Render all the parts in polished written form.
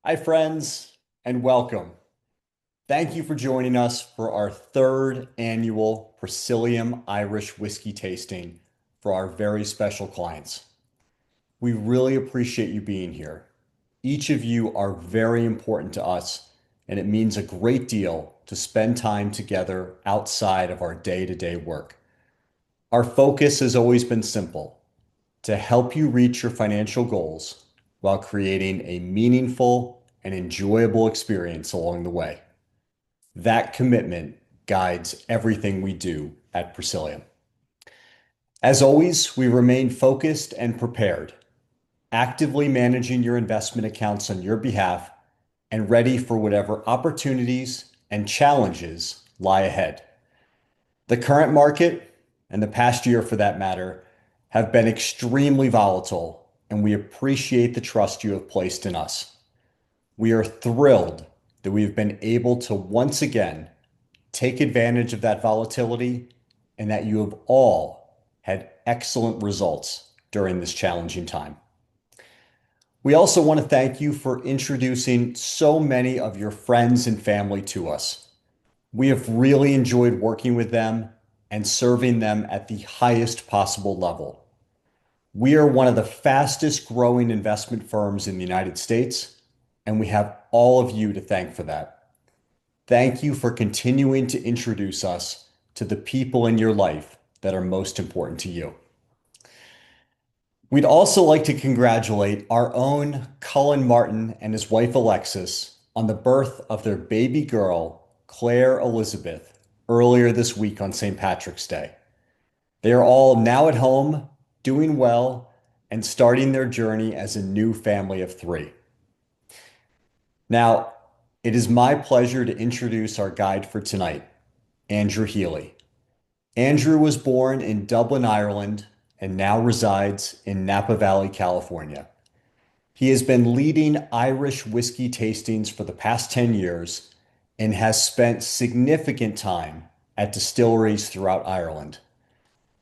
Hi, friends, and welcome. Thank you for joining us for our third annual Presilium Irish Whiskey Tasting for our very special clients. We really appreciate you being here. Each of you are very important to us, and it means a great deal to spend time together outside of our day-to-day work. Our focus has always been simple: to help you reach your financial goals while creating a meaningful and enjoyable experience along the way. That commitment guides everything we do at Presilium. As always, we remain focused and prepared, actively managing your investment accounts on your behalf and ready for whatever opportunities and challenges lie ahead. The current market, and the past year for that matter, have been extremely volatile, and we appreciate the trust you have placed in us. We are thrilled that we have been able to once again take advantage of that volatility and that you have all had excellent results during this challenging time. We also want to thank you for introducing so many of your friends and family to us. We have really enjoyed working with them and serving them at the highest possible level. We are one of the fastest growing investment firms in the United States, and we have all of you to thank for that. Thank you for continuing to introduce us to the people in your life that are most important to you. We'd also like to congratulate our own Cullen Martin and his wife Alexis on the birth of their baby girl, Claire Elizabeth, earlier this week on St. Patrick's Day. They are all now at home, doing well, and starting their journey as a new family of three. Now, it is my pleasure to introduce our guide for tonight, Andrew Healy. Andrew was born in Dublin, Ireland, and now resides in Napa Valley, California. He has been leading Irish whiskey tastings for the past 10 years and has spent significant time at distilleries throughout Ireland.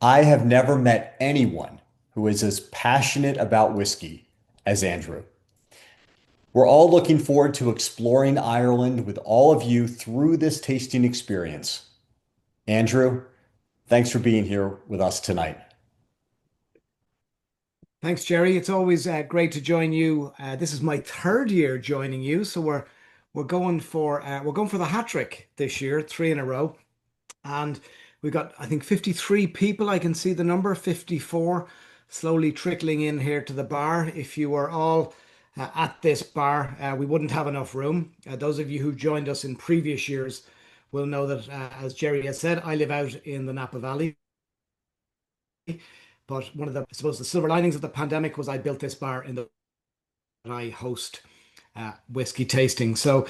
I have never met anyone who is as passionate about whiskey as Andrew. We're all looking forward to exploring Ireland with all of you through this tasting experience. Andrew, thanks for being here with us tonight. Thanks, Jerry. It's always great to join you. This is my third year joining you, so we're going for the hat trick this year, three in a row, and we've got I think 53 people. I can see the number 54 slowly trickling in here to the bar. If you were all at this bar, we wouldn't have enough room. Those of you who joined us in previous years will know that, as Jerry has said, I live out in the Napa Valley. But one of the, I suppose, the silver linings of the pandemic was I built this bar in the that I host whiskey tasting. So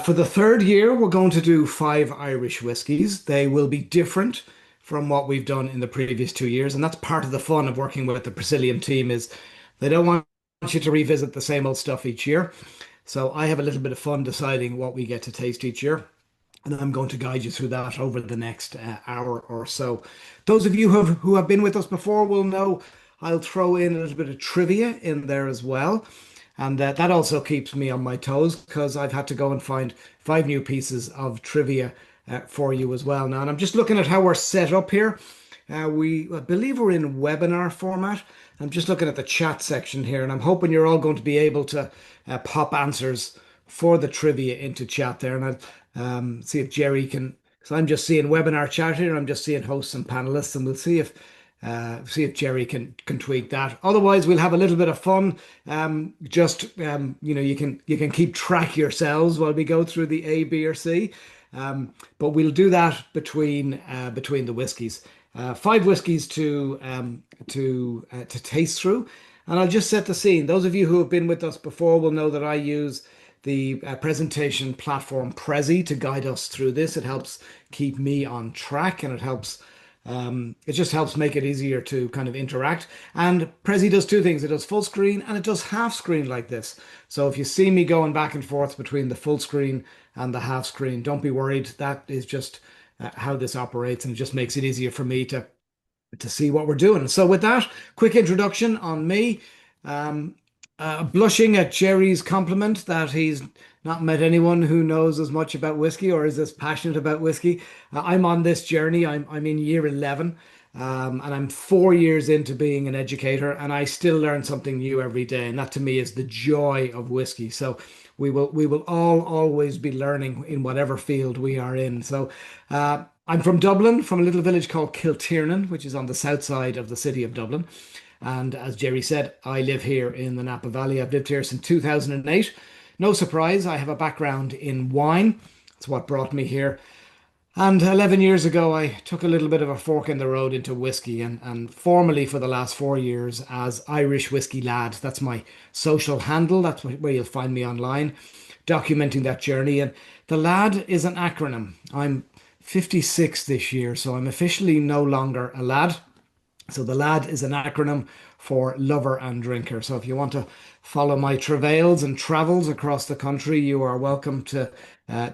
for the third year, we're going to do five Irish whiskies. They will be different from what we've done in the previous 2 years, and that's part of the fun of working with the Presilium team is they don't want you to revisit the same old stuff each year. So I have a little bit of fun deciding what we get to taste each year. And I'm going to guide you through that over the next hour or so. Those of you who have been with us before will know I'll throw in a little bit of trivia in there as well. And that also keeps me on my toes because I've had to go and find five new pieces of trivia for you as well now. And I'm just looking at how we're set up here. I believe we're in webinar format. I'm just looking at the chat section here, and I'm hoping you're all going to be able to pop answers for the trivia into chat there. And I'll see if Jerry can, because I'm just seeing webinar chat here. I'm just seeing hosts and panelists, and we'll see if Jerry can tweak that. Otherwise, we'll have a little bit of fun. You can keep track yourselves while we go through the A, B, or C. But we'll do that between the whiskies. Five whiskies to taste through, and I'll just set the scene. Those of you who have been with us before will know that I use the presentation platform Prezi to guide us through this. It helps keep me on track, and it just helps make it easier to kind of interact. And Prezi does two things. It does full screen and it does half screen like this. So if you see me going back and forth between the full screen and the half screen, don't be worried. That is just how this operates, and it just makes it easier for me to see what we're doing. So with that quick introduction on me, Blushing at Jerry's compliment that he's not met anyone who knows as much about whiskey or is as passionate about whiskey. I'm on this journey. I'm in year 11, and I'm 4 years into being an educator, and I still learn something new every day. And that to me is the joy of whiskey. So we will all always be learning in whatever field we are in. So I'm from Dublin, from a little village called Kiltiernan, which is on the south side of the city of Dublin. And as Jerry said, I live here in the Napa Valley. I've lived here since 2008. No surprise, I have a background in wine. That's what brought me here. And 11 years ago, I took a little bit of a fork in the road into whiskey and formally for the last 4 years as Irish Whisky Lad. That's my social handle. That's where you'll find me online, documenting that journey. And the lad is an acronym. I'm 56 this year, so I'm officially no longer a lad. So the LAD is an acronym for lover and drinker. So if you want to follow my travails and travels across the country, you are welcome to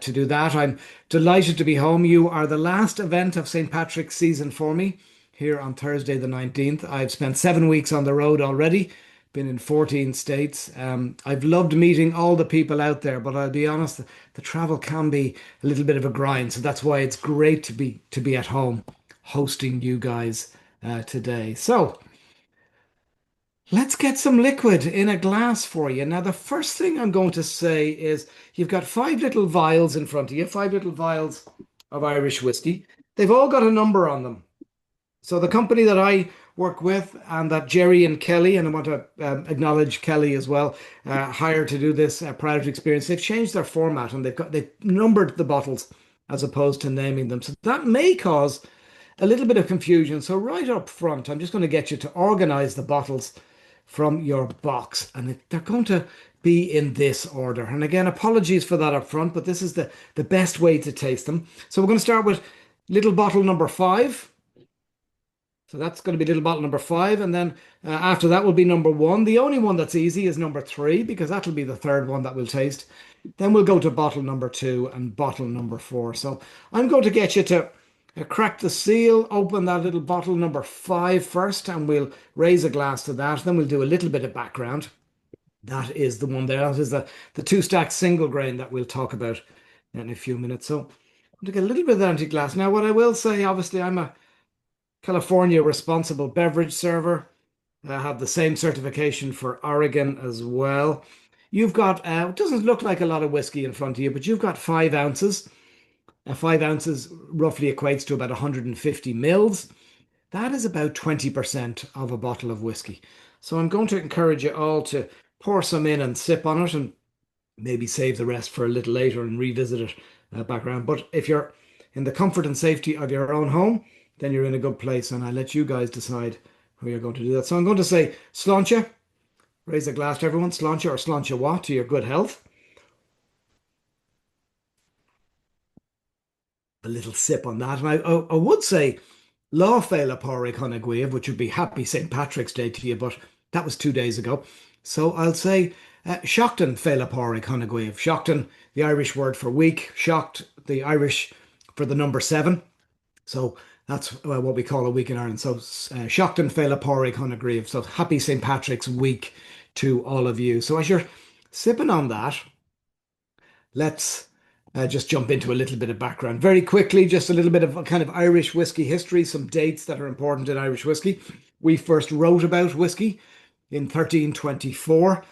do that. I'm delighted to be home. You are the last event of St. Patrick's season for me here on Thursday the 19th. I've spent 7 weeks on the road already, been in 14 states. I've loved meeting all the people out there, but I'll be honest, the travel can be a little bit of a grind. So that's why it's great to be at home hosting you guys today. So let's get some liquid in a glass for you. Now, the first thing I'm going to say is you've got five little vials in front of you, five little vials of Irish whiskey. They've all got a number on them. So the company that I work with and that Jerry and Kelly, and I want to acknowledge Kelly as well, hired to do this product experience, they've changed their format and they've numbered the bottles as opposed to naming them. So that may cause a little bit of confusion. So right up front, I'm just going to get you to organize the bottles from your box, and they're going to be in this order. And again, apologies for that up front, but this is the best way to taste them. So we're going to start with little bottle number 5. So that's going to be little bottle number 5. And then after that will be number 1. The only one that's easy is number 3, because that'll be the third one that we'll taste. Then we'll go to bottle number 2 and bottle number 4. So I'm going to get you to crack the seal, open that little bottle number 5 first, and we'll raise a glass to that. Then we'll do a little bit of background. That is the one there. That is the two stack single grain that we'll talk about in a few minutes. So I'm going to get a little bit of that empty glass. Now, what I will say, obviously, I'm a California responsible beverage server. I have the same certification for Oregon as well. You've got, it doesn't look like a lot of whiskey in front of you, but you've got 5 ounces. 5 ounces roughly equates to about 150 mils. That is about 20% of a bottle of whiskey. So I'm going to encourage you all to pour some in and sip on it and maybe save the rest for a little later and revisit it back around. But if you're in the comfort and safety of your own home, then you're in a good place, and I let you guys decide how you're going to do that. So I'm going to say sláinte, raise a glass to everyone, sláinte or sláinte what, to your good health. A little sip on that. And I would say Lá Féile Pádraig Chonaic Gaoibh, which would be Happy St. Patrick's Day to you, but that was 2 days ago. So I'll say Seachtain Féile Pádraig Chonaic Gaoibh. Seachtain, the Irish word for week. Seacht, the Irish for the number 7. So that's what we call a week in Ireland. So Seachtain Féile Pádraig Chonaic Gaoibh. So happy St. Patrick's week to all of you. So as you're sipping on that, let's just jump into a little bit of background. Very quickly, just a little bit of a kind of Irish whiskey history, some dates that are important in Irish whiskey. We first wrote about whiskey in 1324.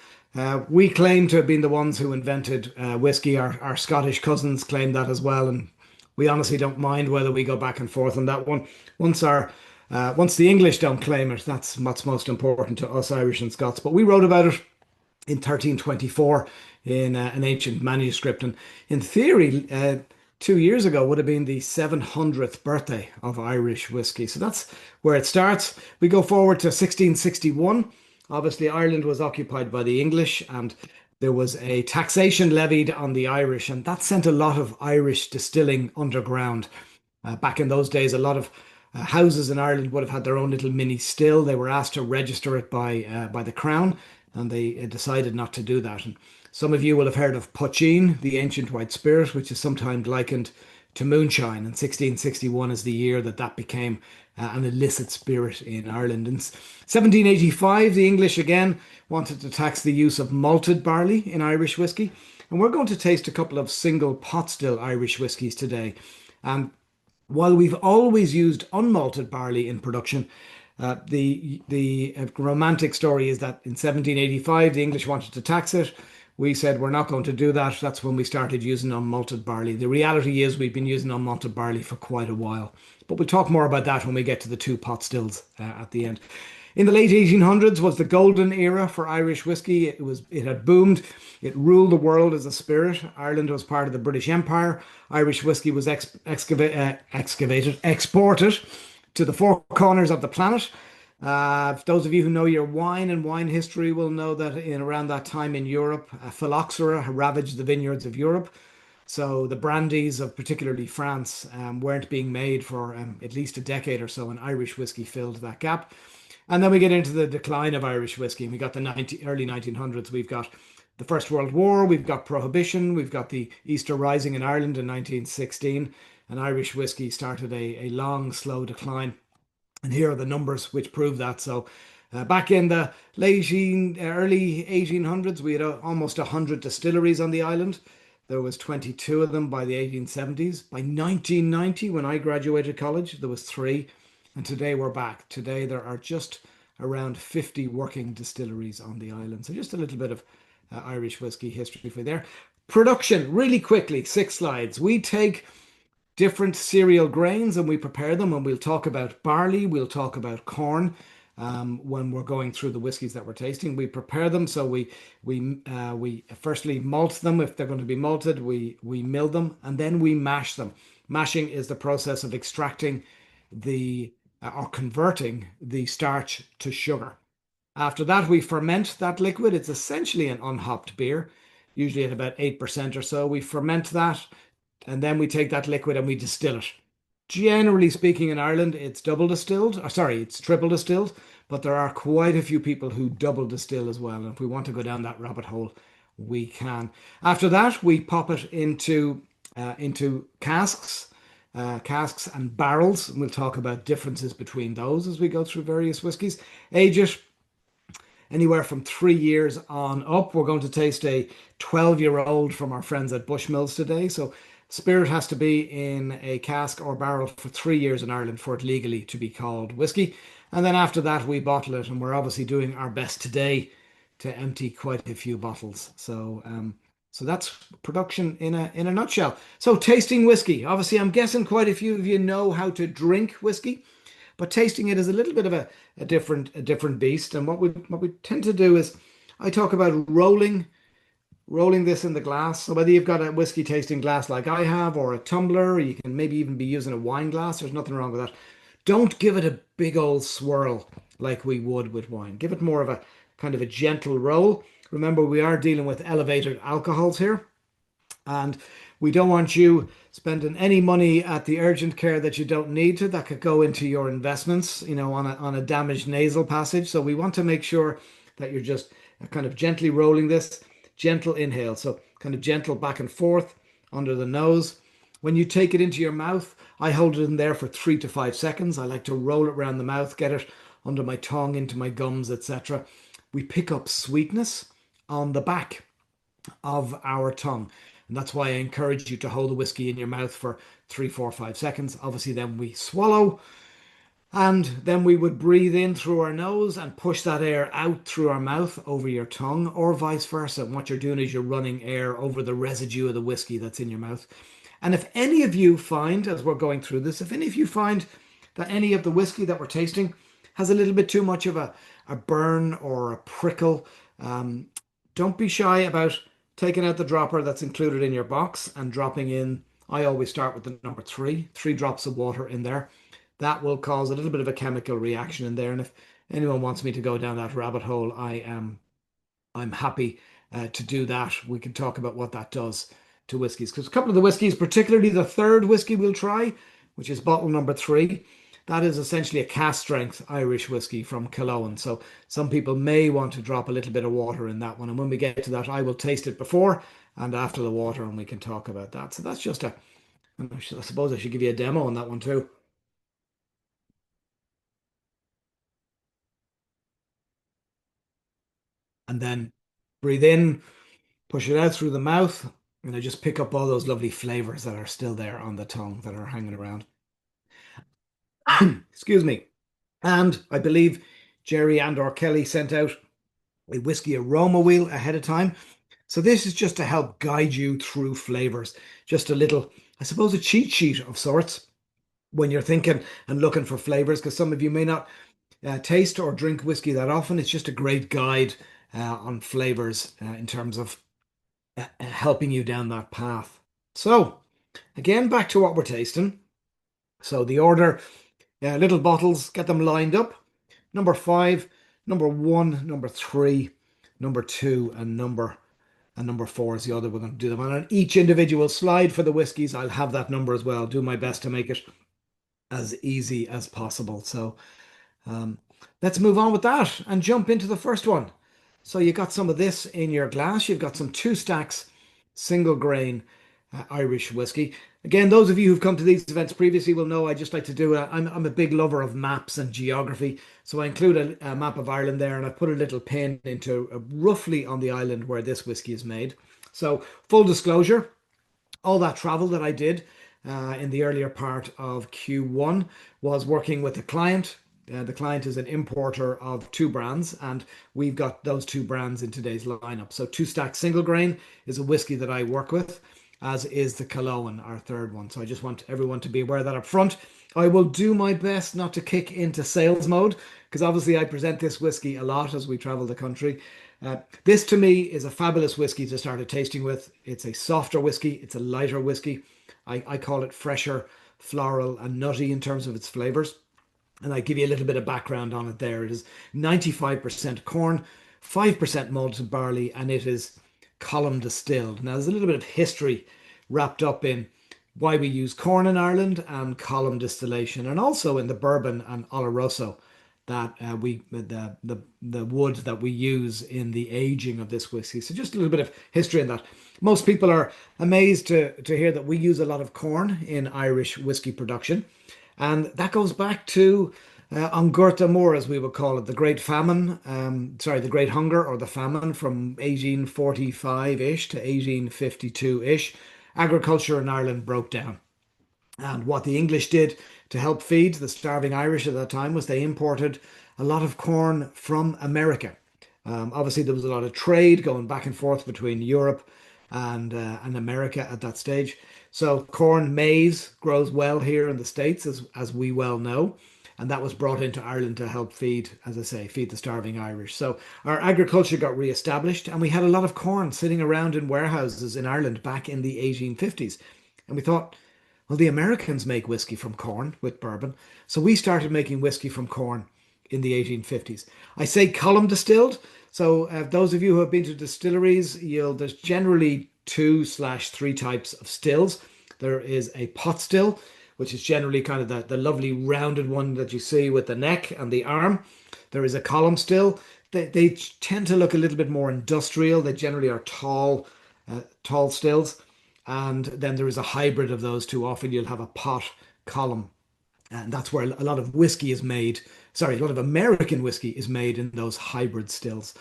We claim to have been the ones who invented whiskey. Our Scottish cousins claim that as well, and we honestly don't mind whether we go back and forth on that one. Once the English don't claim it, that's what's most important to us Irish and Scots. But we wrote about it in 1324 in an ancient manuscript. And in theory, 2 years ago would have been the 700th birthday of Irish whiskey. So that's where it starts. We go forward to 1661. Obviously, Ireland was occupied by the English, and there was a taxation levied on the Irish, and that sent a lot of Irish distilling underground. Back in those days, a lot of houses in Ireland would have had their own little mini still. They were asked to register it by the Crown, and they decided not to do that. And some of you will have heard of poitín, the ancient white spirit, which is sometimes likened to moonshine. And 1661 is the year that that became an illicit spirit in Ireland. In 1785, the English again wanted to tax the use of malted barley in Irish whiskey. And we're going to taste a couple of single pot still Irish whiskies today. And while we've always used unmalted barley in production, the romantic story is that in 1785 the English wanted to tax it. We said we're not going to do that. That's when we started using unmalted barley. The reality is we've been using unmalted barley for quite a while, but we'll talk more about that when we get to the two pot stills at the end. In the late 1800s was the golden era for Irish whiskey. It had boomed. It ruled the world as a spirit. Ireland was part of the British Empire. Irish whiskey was exported to the four corners of the planet. Those of you who know your wine and wine history will know that in around that time in Europe, phylloxera ravaged the vineyards of Europe. So the brandies of particularly France weren't being made for at least a decade or so, and Irish whiskey filled that gap. And then we get into the decline of Irish whiskey. And we got the early 1900s. We've got the First World War. We've got Prohibition. We've got the Easter Rising in Ireland in 1916. And Irish whiskey started a long, slow decline. And here are the numbers which prove that. So back in the early 1800s, we had almost 100 distilleries on the island. There was 22 of them by the 1870s. By 1990, when I graduated college, there was three. And today we're back. Today there are just around 50 working distilleries on the island. So just a little bit of Irish whiskey history for you there. Production, really quickly, 6 slides. We take different cereal grains and we prepare them, and we'll talk about barley, we'll talk about corn when we're going through the whiskies that we're tasting. We prepare them, so we firstly malt them if they're going to be malted. We mill them and then we mash them. Mashing is the process of extracting the or converting the starch to sugar. After that, we ferment that liquid. It's essentially an unhopped beer, usually at about 8% or so. We ferment that, and then we take that liquid and we distill it. Generally speaking, in Ireland, it's double distilled, or sorry, it's triple distilled, but there are quite a few people who double distill as well. And if we want to go down that rabbit hole, we can. After that, we pop it into casks. Casks and barrels. And we'll talk about differences between those as we go through various whiskies. Age it anywhere from 3 years on up. We're going to taste a 12-year-old from our friends at Bushmills today. So spirit has to be in a cask or barrel for 3 years in Ireland for it legally to be called whiskey. And then after that, we bottle it. And we're obviously doing our best today to empty quite a few bottles. So that's production in a nutshell. So tasting whiskey. Obviously, I'm guessing quite a few of you know how to drink whiskey, but tasting it is a little bit of a different beast. And what we tend to do is I talk about rolling this in the glass. So whether you've got a whiskey tasting glass like I have, or a tumbler, or you can maybe even be using a wine glass. There's nothing wrong with that. Don't give it a big old swirl like we would with wine. Give it more of a kind of a gentle roll. Remember, we are dealing with elevated alcohols here, and we don't want you spending any money at the urgent care that you don't need to. That could go into your investments, on a damaged nasal passage. So we want to make sure that you're just kind of gently rolling this, gentle inhale. So kind of gentle back and forth under the nose. When you take it into your mouth, I hold it in there for 3 to 5 seconds. I like to roll it around the mouth, get it under my tongue, into my gums, etc. We pick up sweetness on the back of our tongue. And that's why I encourage you to hold the whiskey in your mouth for 3, 4, 5 seconds. Obviously, then we swallow, and then we would breathe in through our nose and push that air out through our mouth over your tongue, or vice versa. And what you're doing is you're running air over the residue of the whiskey that's in your mouth. And if any of you find, as we're going through this, if any of you find that any of the whiskey that we're tasting has a little bit too much of a burn or a prickle, don't be shy about taking out the dropper that's included in your box and dropping in. I always start with the number 3 drops of water in there. That will cause a little bit of a chemical reaction in there. And if anyone wants me to go down that rabbit hole, I'm happy to do that. We can talk about what that does to whiskies, because a couple of the whiskies, particularly the third whiskey we'll try, which is bottle number 3, that is essentially a cask strength Irish whiskey from Cologne. So some people may want to drop a little bit of water in that one. And when we get to that, I will taste it before and after the water, and we can talk about that. So that's just And I suppose I should give you a demo on that one too. And then breathe in, push it out through the mouth, and I just pick up all those lovely flavors that are still there on the tongue that are hanging around. Excuse me. And I believe Jerry and or Kelly sent out a whiskey aroma wheel ahead of time. So this is just to help guide you through flavors. Just a little, I suppose, a cheat sheet of sorts when you're thinking and looking for flavors, because some of you may not taste or drink whiskey that often. It's just a great guide on flavors in terms of helping you down that path. So again, back to what we're tasting. So the order, little bottles, get them lined up. Number five, number one, number three, number two, and number four is the other. We're going to do them on each individual slide for the whiskies. I'll have that number as well. Do my best to make it as easy as possible. So um, let's move on with that and jump into the first one. So you got some of this in your glass. You've got some two stacks single grain Irish whiskey. Again, those of you who've come to these events previously will know I just like to do I'm a big lover of maps and geography. So I include a map of Ireland there and I put a little pin into roughly on the island where this whiskey is made. So full disclosure, all that travel that I did in the earlier part of Q1 was working with a client. The client is an importer of two brands, and we've got those two brands in today's lineup. So, Two Stack Single Grain is a whiskey that I work with, as is the Cologne, our third one. So, I just want everyone to be aware of that up front. I will do my best not to kick into sales mode because obviously I present this whiskey a lot as we travel the country. This to me is a fabulous whiskey to start a tasting with. It's a softer whiskey, it's a lighter whiskey. I call it fresher, floral, and nutty in terms of its flavors. And I give you a little bit of background on it there. It is 95% corn, 5% malted barley, and it is column distilled. Now, there's a little bit of history wrapped up in why we use corn in Ireland and column distillation, and also in the bourbon and Oloroso that the wood that we use in the aging of this whiskey. So just a little bit of history in that. Most people are amazed to hear that we use a lot of corn in Irish whiskey production. And that goes back to An Gcuirte Mór, as we would call it, the Great Famine, the Great Hunger or the Famine from 1845-ish to 1852-ish. Agriculture in Ireland broke down. And what the English did to help feed the starving Irish at that time was they imported a lot of corn from America. Obviously, there was a lot of trade going back and forth between Europe and America at that stage. So corn, maize grows well here in the States, as we well know. And that was brought into Ireland to help feed, as I say, feed the starving Irish. So our agriculture got re-established and we had a lot of corn sitting around in warehouses in Ireland back in the 1850s. And we thought, well, the Americans make whiskey from corn with bourbon. So we started making whiskey from corn in the 1850s. I say column distilled. So those of you who have been to distilleries, there's generally two/three types of stills. There is a pot still, which is generally kind of the lovely rounded one that you see with the neck and the arm. There is a column still. They tend to look a little bit more industrial. They generally are tall stills. And then there is a hybrid of those two. Often you'll have a pot column. And that's where a lot of whiskey is made. Sorry, a lot of American whiskey is made in those hybrid stills.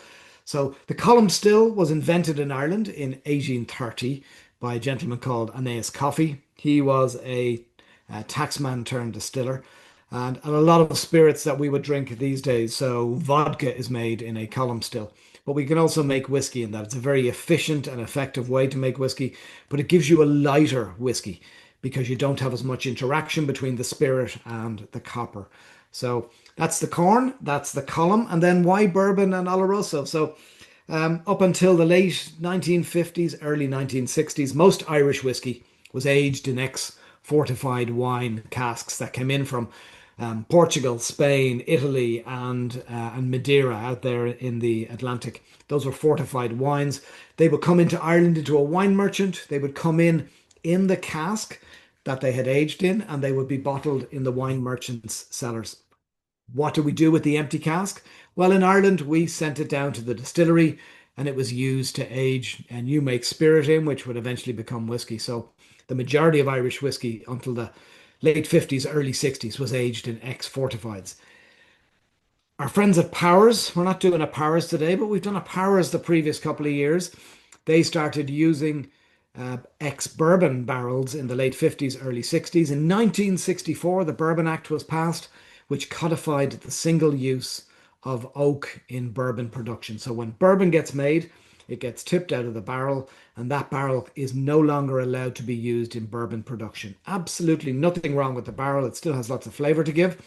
So the column still was invented in Ireland in 1830 by a gentleman called Aeneas Coffey. He was a taxman turned distiller. And a lot of spirits that we would drink these days. So vodka is made in a column still. But we can also make whiskey in that. It's a very efficient and effective way to make whiskey, but it gives you a lighter whiskey because you don't have as much interaction between the spirit and the copper. So that's the corn, that's the column, and then why bourbon and Oloroso? So up until the late 1950s, early 1960s, most Irish whiskey was aged in ex-fortified wine casks that came in from Portugal, Spain, Italy, and Madeira out there in the Atlantic. Those were fortified wines. They would come into Ireland into a wine merchant. They would come in the cask that they had aged in, and they would be bottled in the wine merchant's cellars. What do we do with the empty cask? Well, in Ireland, we sent it down to the distillery. and it was used to age and new make spirit in, which would eventually become whiskey. So the majority of Irish whiskey until the late 50s, early 60s was aged in ex fortifieds. Our friends at Powers, we're not doing a Powers today, but we've done a Powers the previous couple of years. They started using ex bourbon barrels in the late 50s, early 60s. In 1964, the Bourbon Act was passed, which codified the single use of oak in bourbon production. So when bourbon gets made, it gets tipped out of the barrel, and that barrel is no longer allowed to be used in bourbon production. Absolutely nothing wrong with the barrel. It still has lots of flavor to give.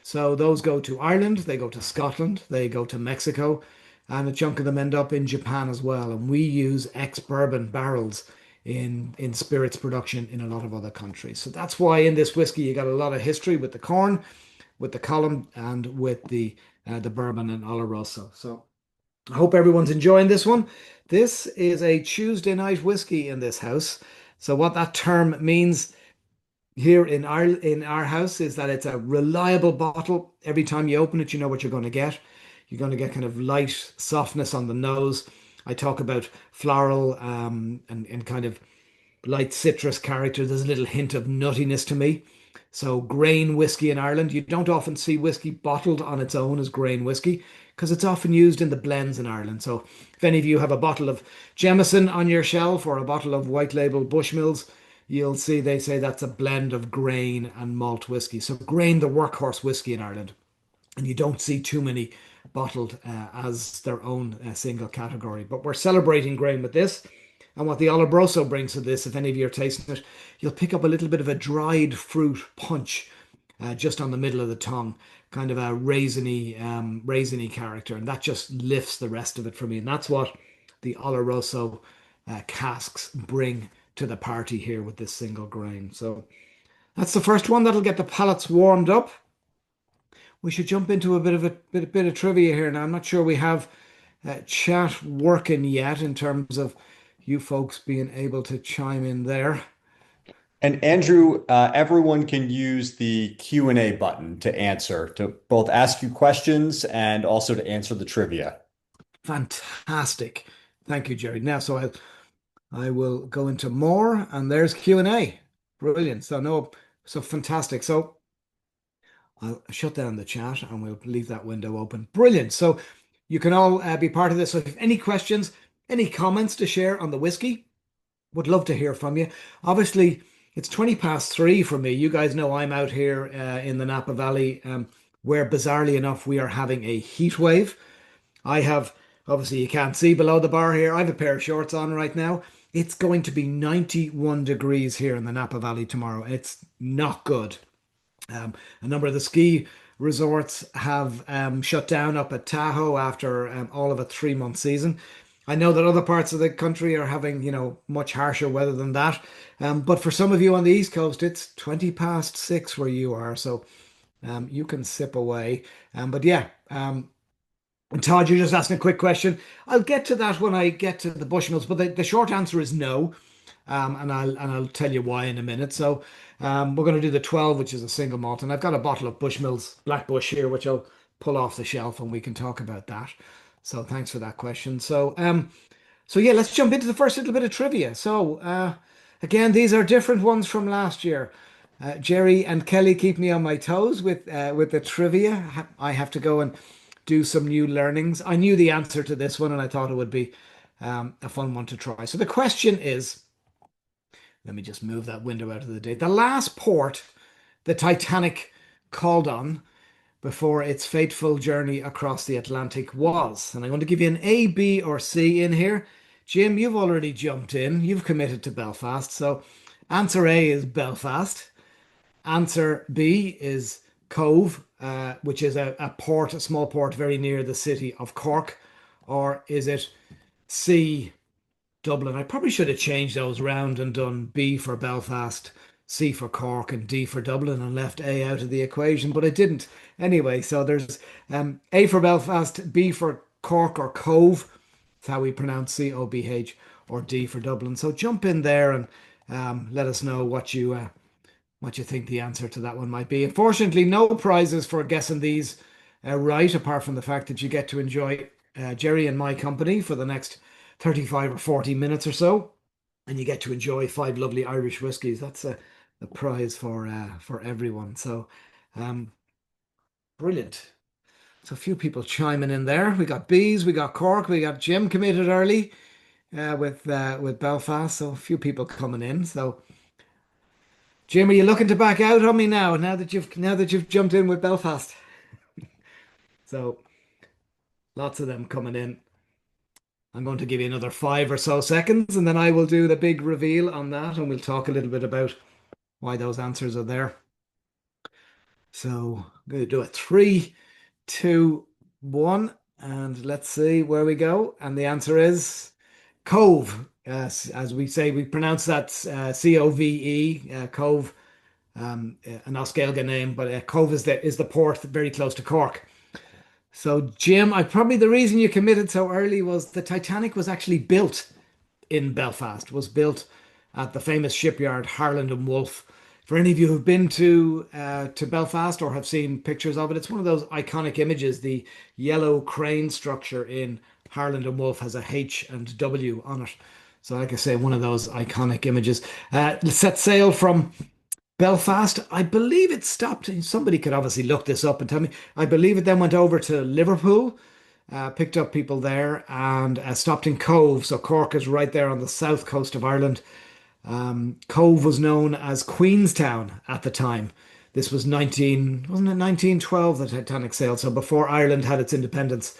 So those go to Ireland, they go to Scotland, they go to Mexico, and a chunk of them end up in Japan as well. And we use ex-bourbon barrels in spirits production in a lot of other countries. So that's why in this whiskey you got a lot of history with the corn, with the column, and with the bourbon and Oloroso. So I hope everyone's enjoying this one. This is a Tuesday night whiskey in this house. So what that term means here in our house is that it's a reliable bottle. Every time you open it, you know what you're going to get. You're going to get kind of light softness on the nose. I talk about floral and kind of light citrus character. There's a little hint of nuttiness to me. So grain whiskey in Ireland, you don't often see whiskey bottled on its own as grain whiskey because it's often used in the blends in Ireland. So if any of you have a bottle of Jameson on your shelf or a bottle of white label Bushmills, you'll see they say that's a blend of grain and malt whiskey. So grain, the workhorse whiskey in Ireland, and you don't see too many bottled as their own single category. But we're celebrating grain with this. And what the Oloroso brings to this, if any of you are tasting it, you'll pick up a little bit of a dried fruit punch just on the middle of the tongue, kind of a raisiny character, and that just lifts the rest of it for me. And that's what the Oloroso casks bring to the party here with this single grain. So that's the first one that'll get the palates warmed up. We should jump into a bit of trivia here now. I'm not sure we have chat working yet in terms of you folks being able to chime in there. And Andrew, everyone can use the Q&A button to answer, to both ask you questions and also to answer the trivia. Fantastic. Thank you, Jerry. Now, I will go into more, and there's Q&A. Brilliant. So no, so fantastic. So I'll shut down the chat and we'll leave that window open. Brilliant. So you can all be part of this. So if you have any questions, any comments to share on the whiskey, would love to hear from you. Obviously, it's 20 past 3 for me. You guys know I'm out here in the Napa Valley, where bizarrely enough, we are having a heat wave. I have, obviously, you can't see below the bar here. I have a pair of shorts on right now. It's going to be 91 degrees here in the Napa Valley tomorrow. It's not good. A number of the ski resorts have shut down up at Tahoe after all of a 3 month season. I know that other parts of the country are having, much harsher weather than that. But for some of you on the East Coast, it's 20 past 6 where you are. So you can sip away. But yeah, and Todd, you're just asking a quick question. I'll get to that when I get to the Bushmills, but the short answer is no. And I'll tell you why in a minute. So we're going to do the 12, which is a single malt, and I've got a bottle of Bushmills Black Bush here, which I'll pull off the shelf, and we can talk about that. So thanks for that question. So yeah, let's jump into the first little bit of trivia. So again, these are different ones from last year. Jerry and Kelly keep me on my toes with the trivia. I have to go and do some new learnings. I knew the answer to this one, and I thought it would be a fun one to try. So the question is, let me just move that window out of the day. The last port the Titanic called on before its fateful journey across the Atlantic was. And I'm going to give you an A, B, or C in here. Jim, you've already jumped in. You've committed to Belfast. So answer A is Belfast. Answer B is Cove, which is a port, a small port very near the city of Cork. Or is it C, Dublin? I probably should have changed those round and done B for Belfast, C for Cork, and D for Dublin and left A out of the equation, but I didn't. Anyway, so there's A for Belfast, B for Cork or Cove. That's how we pronounce COBH, or D for Dublin. So jump in there and let us know what you think the answer to that one might be. Unfortunately, no prizes for guessing these right, apart from the fact that you get to enjoy Jerry and my company for the next 35 or 40 minutes or so, and you get to enjoy five lovely Irish whiskies. That's a prize for everyone. So, um, brilliant. So a few people chiming in there. We got Bees, we got Cork, we got Jim committed early with Belfast. So a few people coming in. So Jim, are you looking to back out on me now? Now that you've jumped in with Belfast. So lots of them coming in. I'm going to give you another 5 or so seconds, and then I will do the big reveal on that, and we'll talk a little bit about why those answers are there. So I'm going to do a 3, 2, 1, and let's see where we go. And the answer is Cove. As we say, we pronounce that Cove, Cove, an Oscailga name, but Cove is the port very close to Cork. So, Jim, I probably the reason you committed so early was the Titanic was actually built in Belfast, was built at the famous shipyard Harland and Wolff. For any of you who've been to Belfast or have seen pictures of it, it's one of those iconic images. The yellow crane structure in Harland and Wolff has a H and W on it. So, like I say, one of those iconic images. Set sail from Belfast. I believe it stopped. Somebody could obviously look this up and tell me. I believe it then went over to Liverpool, picked up people there, and stopped in Cove. So Cork is right there on the south coast of Ireland. Cove was known as Queenstown at the time. This was wasn't it 1912 the Titanic sailed? So before Ireland had its independence.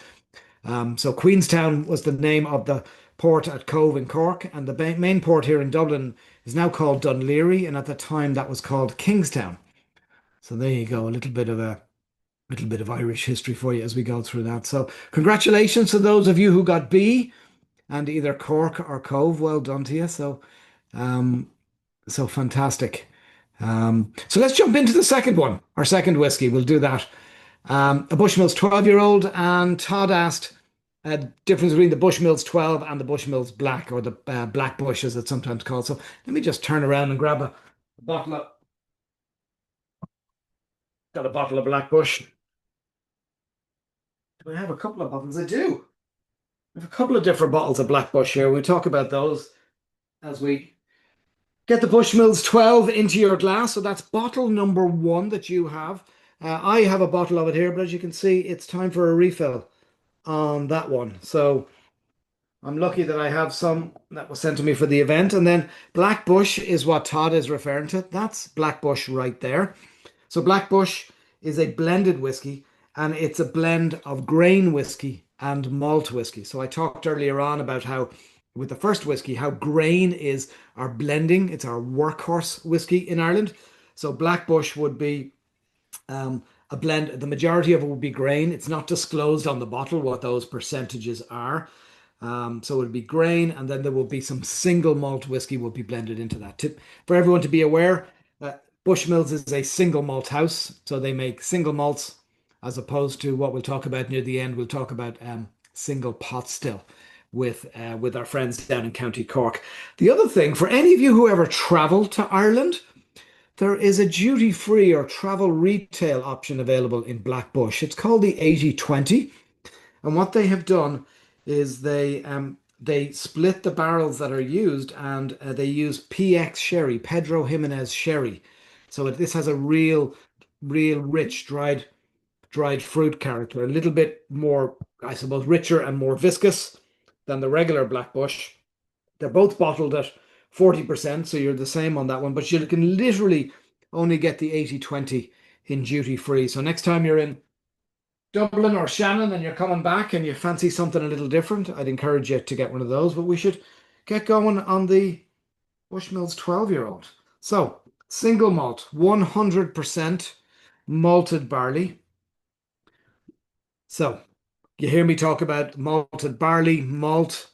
So Queenstown was the name of the port at Cove in Cork, and the main port here in Dublin is now called Dunleary, and at the time that was called Kingstown. So there you go, a little bit of Irish history for you as we go through that. So congratulations to those of you who got B and either Cork or Cove. Well done to you. Um, so fantastic. So let's jump into the second one, our second whiskey. We'll do that. A Bushmills 12-year-old, and Todd asked difference between the Bushmills 12 and the Bushmills Black, or the Black Bush as it's sometimes called. So let me just turn around and grab a bottle of, got a bottle of Black Bush. Do I have a couple of bottles? I do. I have a couple of different bottles of Black Bush here. We'll talk about those as we get the Bushmills 12 into your glass. So that's bottle number 1 that you have. I have a bottle of it here, but as you can see, it's time for a refill on that one. So I'm lucky that I have some that was sent to me for the event. And then Black Bush is what Todd is referring to. That's Black Bush right there. So Black Bush is a blended whiskey, and it's a blend of grain whiskey and malt whiskey. So I talked earlier on about how with the first whiskey, how grain is our blending. It's our workhorse whiskey in Ireland. So Black Bush would be a blend. The majority of it would be grain. It's not disclosed on the bottle what those percentages are. So it would be grain, and then there will be some single malt whiskey will be blended into that. For everyone to be aware, Bushmills is a single malt house, so they make single malts as opposed to what we'll talk about near the end. We'll talk about single pot still with our friends down in County Cork. The other thing, for any of you who ever travel to Ireland, there is a duty-free or travel retail option available in Black Bush. It's called the 80/20. And what they have done is they split the barrels that are used, and they use PX sherry, Pedro Jimenez sherry. So this has a real rich dried fruit character, a little bit more, I suppose, richer and more viscous than the regular Black Bush. They're both bottled at 40%, so you're the same on that one, but you can literally only get the 80/20 in duty free. So next time you're in Dublin or Shannon and you're coming back and you fancy something a little different, I'd encourage you to get one of those. But we should get going on the Bushmills 12-year-old. So single malt, 100% malted barley. So you hear me talk about malted barley, malt.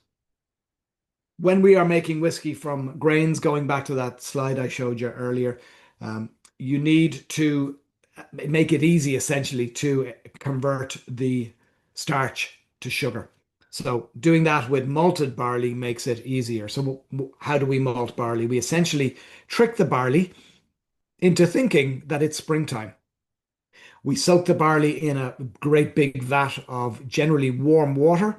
When we are making whiskey from grains, going back to that slide I showed you earlier, you need to make it easy essentially to convert the starch to sugar. So doing that with malted barley makes it easier. So how do we malt barley? We essentially trick the barley into thinking that it's springtime. We soak the barley in a great big vat of generally warm water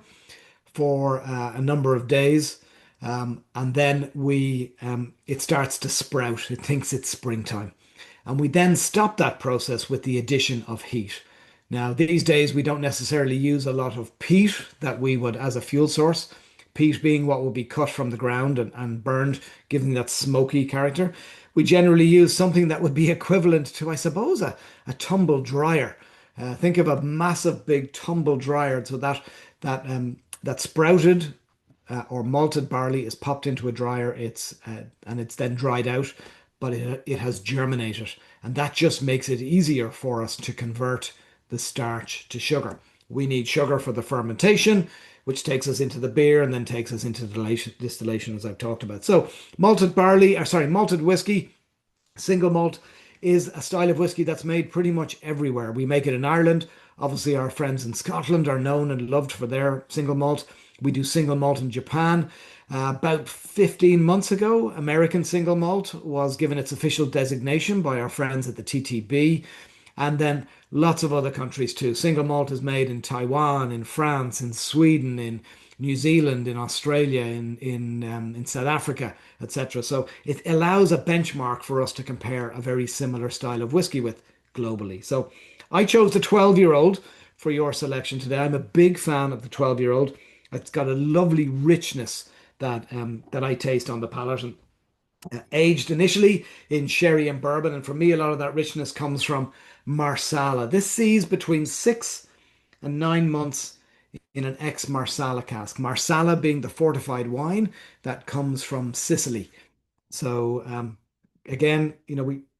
for a number of days. And then it starts to sprout. It thinks it's springtime. And we then stop that process with the addition of heat. Now, these days, we don't necessarily use a lot of peat that we would as a fuel source. Peat being what would be cut from the ground and burned, giving that smoky character. We generally use something that would be equivalent to, I suppose, a tumble dryer. Think of a massive big tumble dryer. So that sprouted or malted barley is popped into a dryer. And it's then dried out, but it has germinated, and that just makes it easier for us to convert the starch to sugar. We need sugar for the fermentation, which takes us into the beer and then takes us into distillation, as I've talked about. So malted whiskey, single malt, is a style of whiskey that's made pretty much everywhere. We make it in Ireland. Obviously, our friends in Scotland are known and loved for their single malt. We do single malt in Japan. About 15 months ago, American single malt was given its official designation by our friends at the TTB. And then lots of other countries too. Single malt is made in Taiwan, in France, in Sweden, in New Zealand, in Australia, in South Africa, etc. So it allows a benchmark for us to compare a very similar style of whiskey with globally. So I chose the 12-year-old for your selection today. I'm a big fan of the 12-year-old. It's got a lovely richness that I taste on the palate, and aged initially in sherry and bourbon. And for me, a lot of that richness comes from Marsala. This sees between 6 and 9 months in an ex Marsala cask. Marsala being the fortified wine that comes from Sicily. So again,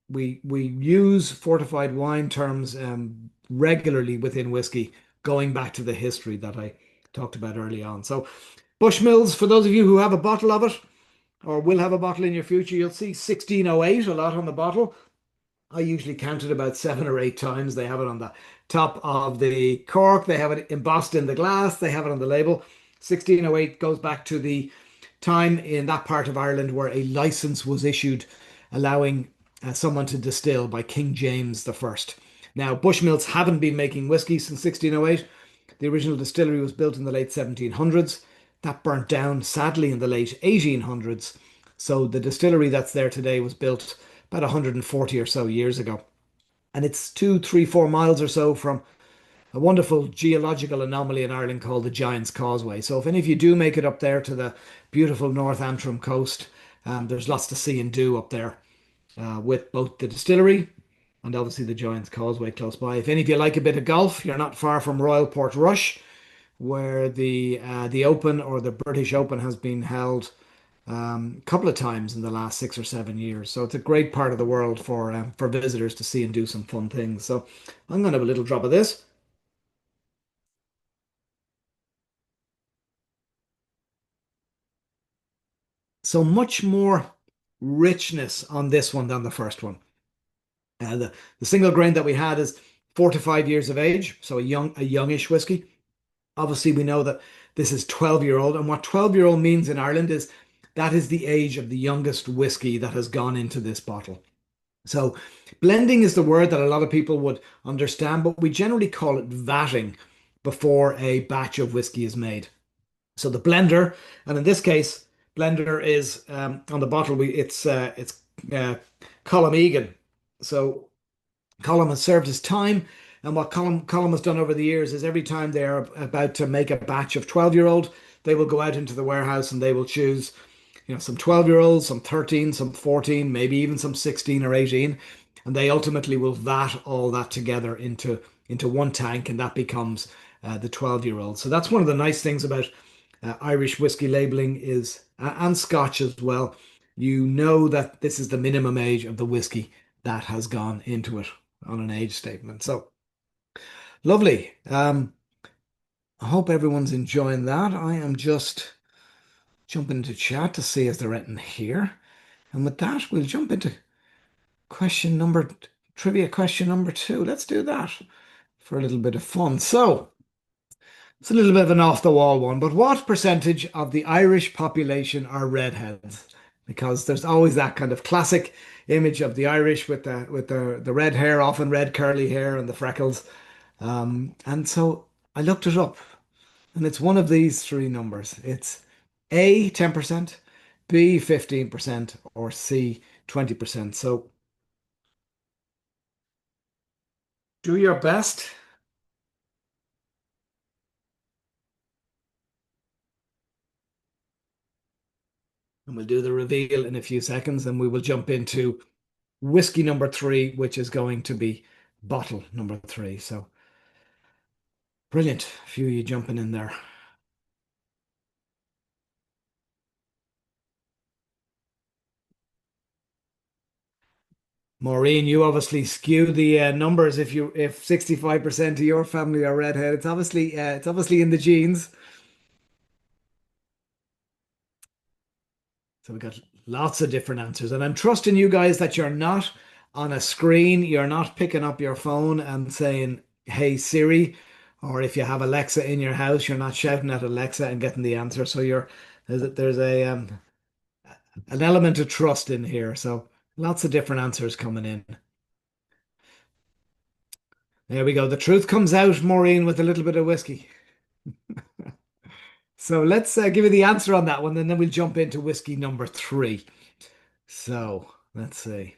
we use fortified wine terms regularly within whiskey, going back to the history that I talked about early on. So Bushmills, for those of you who have a bottle of it or will have a bottle in your future, you'll see 1608 a lot on the bottle. I usually count it about 7 or 8 times. They have it on the top of the cork. They have it embossed in the glass. They have it on the label. 1608 goes back to the time in that part of Ireland where a license was issued allowing someone to distill by King James the First. Now, Bushmills haven't been making whiskey since 1608. The original distillery was built in the late 1700s. That burnt down sadly in the late 1800s. So the distillery that's there today was built about 140 or so years ago. And it's 2, 3, 4 miles or so from a wonderful geological anomaly in Ireland called the Giant's Causeway. So if any of you do make it up there to the beautiful North Antrim coast, there's lots to see and do up there with both the distillery and obviously the Giant's Causeway close by. If any of you like a bit of golf, you're not far from Royal Portrush, where the Open or the British Open has been held a couple of times in the last 6 or 7 years. So it's a great part of the world for visitors to see and do some fun things. So I'm going to have a little drop of this. So much more richness on this one than the first one. The single grain that we had is 4 to 5 years of age, so a youngish whiskey. Obviously, we know that this is 12-year-old, and what 12-year-old means in Ireland is that is the age of the youngest whiskey that has gone into this bottle. So blending is the word that a lot of people would understand, but we generally call it vatting before a batch of whiskey is made. So the blender, and in this case, blender is on the bottle. It's Colm Egan. So Colm has served his time, and what Colm has done over the years is every time they are about to make a batch of 12-year-old, they will go out into the warehouse and they will choose, some 12-year-olds, some 13, some 14, maybe even some 16 or 18, and they ultimately will vat all that together into one tank, and that becomes the 12-year-old. So that's one of the nice things about Irish whiskey labeling is, and Scotch as well. You know that this is the minimum age of the whiskey that has gone into it on an age statement. So lovely. I hope everyone's enjoying that. I am just jumping into chat to see if they're written here. And with that, we'll jump into trivia question number 2. Let's do that for a little bit of fun. So it's a little bit of an off the wall one, but what percentage of the Irish population are redheads? because there's always that kind of classic image of the Irish with the red hair, often red curly hair and the freckles. And so I looked it up, and it's one of these three numbers. It's A, 10%, B, 15%, or C, 20%. So do your best, and we'll do the reveal in a few seconds, and we will jump into whiskey number three, which is going to be bottle number three. So brilliant. A few of you jumping in there. Maureen, you obviously skew the numbers. If 65% of your family are redhead, it's obviously in the genes. So we got lots of different answers, and I'm trusting you guys that you're not on a screen, you're not picking up your phone and saying, "Hey Siri," or if you have Alexa in your house, you're not shouting at Alexa and getting the answer. So there's an element of trust in here. So lots of different answers coming in. There we go. The truth comes out, Maureen, with a little bit of whiskey. So let's give you the answer on that one, and then we'll jump into whiskey number three. So let's see.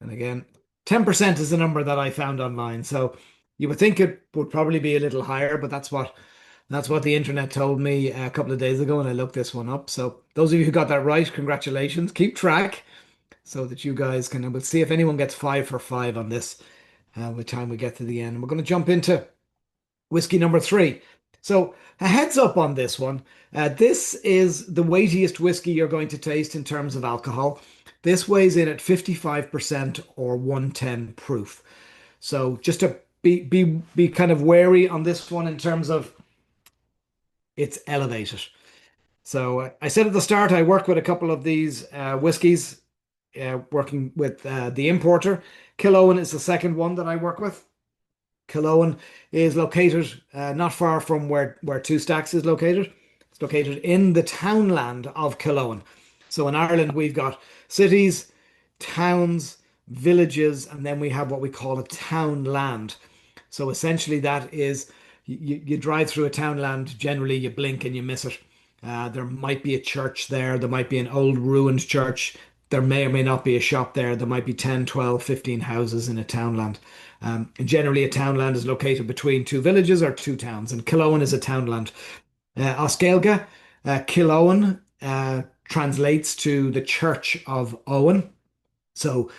And again, 10% is the number that I found online. So you would think it would probably be a little higher, but that's what the internet told me a couple of days ago, and I looked this one up. So those of you who got that right, congratulations. Keep track so that you guys can. We'll see if anyone gets 5 for 5 on this by the time we get to the end. And we're going to jump into whiskey number three. So a heads up on this one. This is the weightiest whiskey you're going to taste in terms of alcohol. This weighs in at 55% or 110 proof. So just to be kind of wary on this one in terms of it's elevated. So I said at the start, I work with a couple of these whiskies, working with the importer. Killowen is the second one that I work with. Killowen is located not far from where Two Stacks is located. It's located in the townland of Killowen. So in Ireland, we've got cities, towns, villages, and then we have what we call a townland. So essentially, that is you drive through a townland, generally you blink and you miss it. There might be a church there, there might be an old ruined church, there may or may not be a shop there, there might be 10, 12, 15 houses in a townland. And generally, a townland is located between two villages or two towns, and Killowen is a townland. Oscailga, Killowen translates to the Church of Owen. So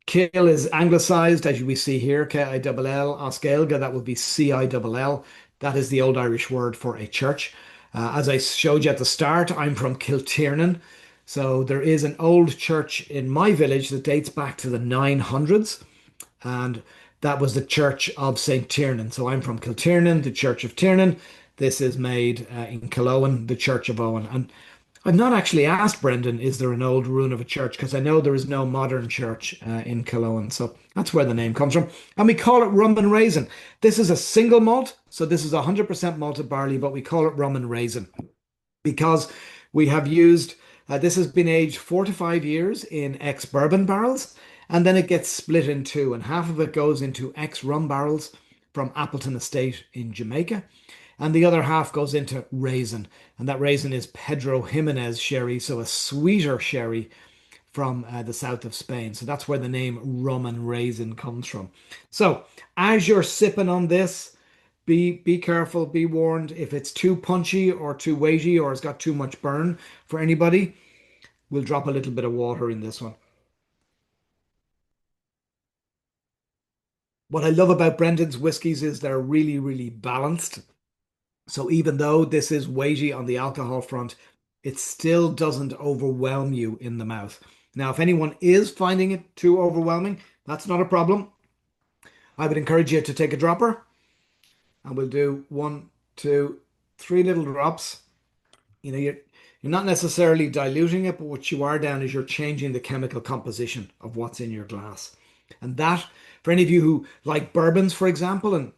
Kill is anglicized, as we see here, Kill. Oscailga, that would be Cill. That is the old Irish word for a church. As I showed you at the start, I'm from Kiltiernan. So there is an old church in my village that dates back to the 900s, and that was the Church of St. Tiernan. So I'm from Kiltiernan, the Church of Tiernan. This is made in Killowen, the Church of Owen. And I've not actually asked Brendan, is there an old ruin of a church? Because I know there is no modern church in Killowen. So that's where the name comes from. And we call it rum and raisin. This is a single malt. So this is 100% malted barley, but we call it rum and raisin because we have used, this has been aged 4 to 5 years in ex-bourbon barrels. And then it gets split in two, and half of it goes into ex-rum barrels from Appleton Estate in Jamaica, and the other half goes into raisin. And that raisin is Pedro Jimenez sherry, so a sweeter sherry from the south of Spain. So that's where the name rum and raisin comes from. So as you're sipping on this, be careful, be warned. If it's too punchy or too weighty or it's got too much burn for anybody, we'll drop a little bit of water in this one. What I love about Brendan's whiskies is they're really, really balanced. So even though this is weighty on the alcohol front, it still doesn't overwhelm you in the mouth. Now, if anyone is finding it too overwhelming, that's not a problem. I would encourage you to take a dropper, and we'll do 1, 2, 3 little drops. You're not necessarily diluting it, but what you are doing is you're changing the chemical composition of what's in your glass. And that, for any of you who like bourbons, for example, and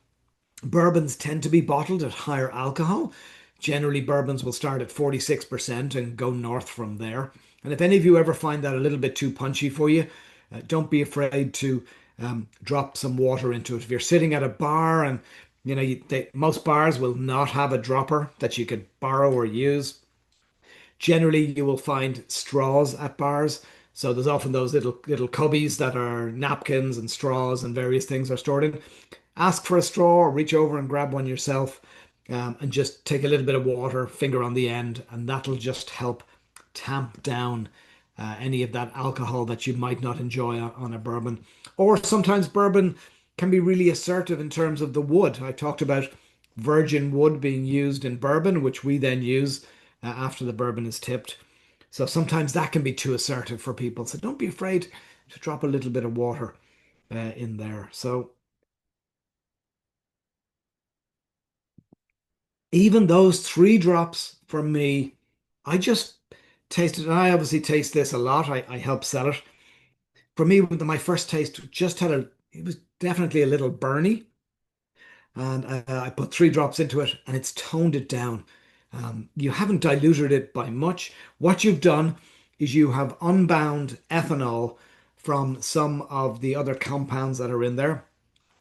bourbons tend to be bottled at higher alcohol. Generally, bourbons will start at 46% and go north from there. And if any of you ever find that a little bit too punchy for you, don't be afraid to drop some water into it. If you're sitting at a bar and most bars will not have a dropper that you could borrow or use. Generally, you will find straws at bars. So there's often those little cubbies that are napkins and straws and various things are stored in. Ask for a straw or reach over and grab one yourself, and just take a little bit of water, finger on the end, and that'll just help tamp down any of that alcohol that you might not enjoy on a bourbon. Or sometimes bourbon can be really assertive in terms of the wood. I talked about virgin wood being used in bourbon, which we then use after the bourbon is tipped. So sometimes that can be too assertive for people. So don't be afraid to drop a little bit of water in there. So even those three drops for me, I just tasted, and I obviously taste this a lot. I help sell it. For me, my first taste just had it was definitely a little burny. And I put three drops into it and it's toned it down. You haven't diluted it by much. What you've done is you have unbound ethanol from some of the other compounds that are in there.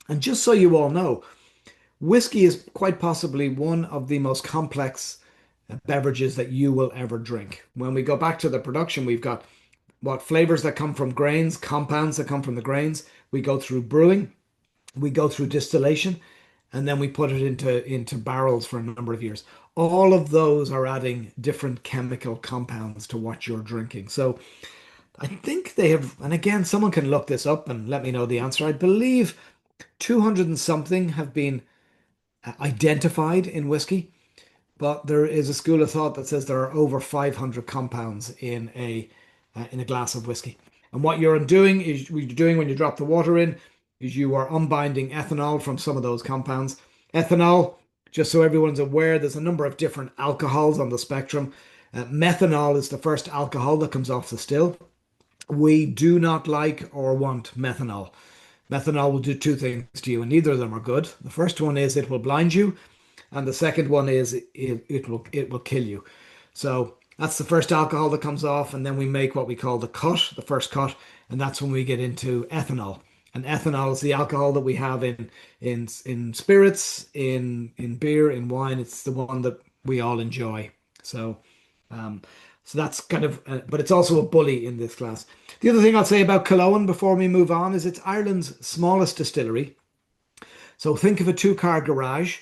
And just so you all know, whiskey is quite possibly one of the most complex beverages that you will ever drink. When we go back to the production, we've got what flavors that come from grains, compounds that come from the grains. We go through brewing, we go through distillation, and then we put it into barrels for a number of years. All of those are adding different chemical compounds to what you're drinking. So I think they have, and again, someone can look this up and let me know the answer. I believe 200 and something have been identified in whiskey, but there is a school of thought that says there are over 500 compounds in a glass of whiskey. And what you're doing is what you're doing when you drop the water in is you are unbinding ethanol from some of those compounds. Ethanol, just so everyone's aware, there's a number of different alcohols on the spectrum. Methanol is the first alcohol that comes off the still. We do not like or want methanol. Methanol will do two things to you, and neither of them are good. The first one is it will blind you, and the second one is it will kill you. So that's the first alcohol that comes off, and then we make what we call the cut, the first cut, and that's when we get into ethanol. And ethanol is the alcohol that we have in spirits, in beer, in wine. It's the one that we all enjoy. So um, so that's kind of, but it's also a bully in this class. The other thing I'll say about Cologne before we move on is it's Ireland's smallest distillery. So think of a two-car garage,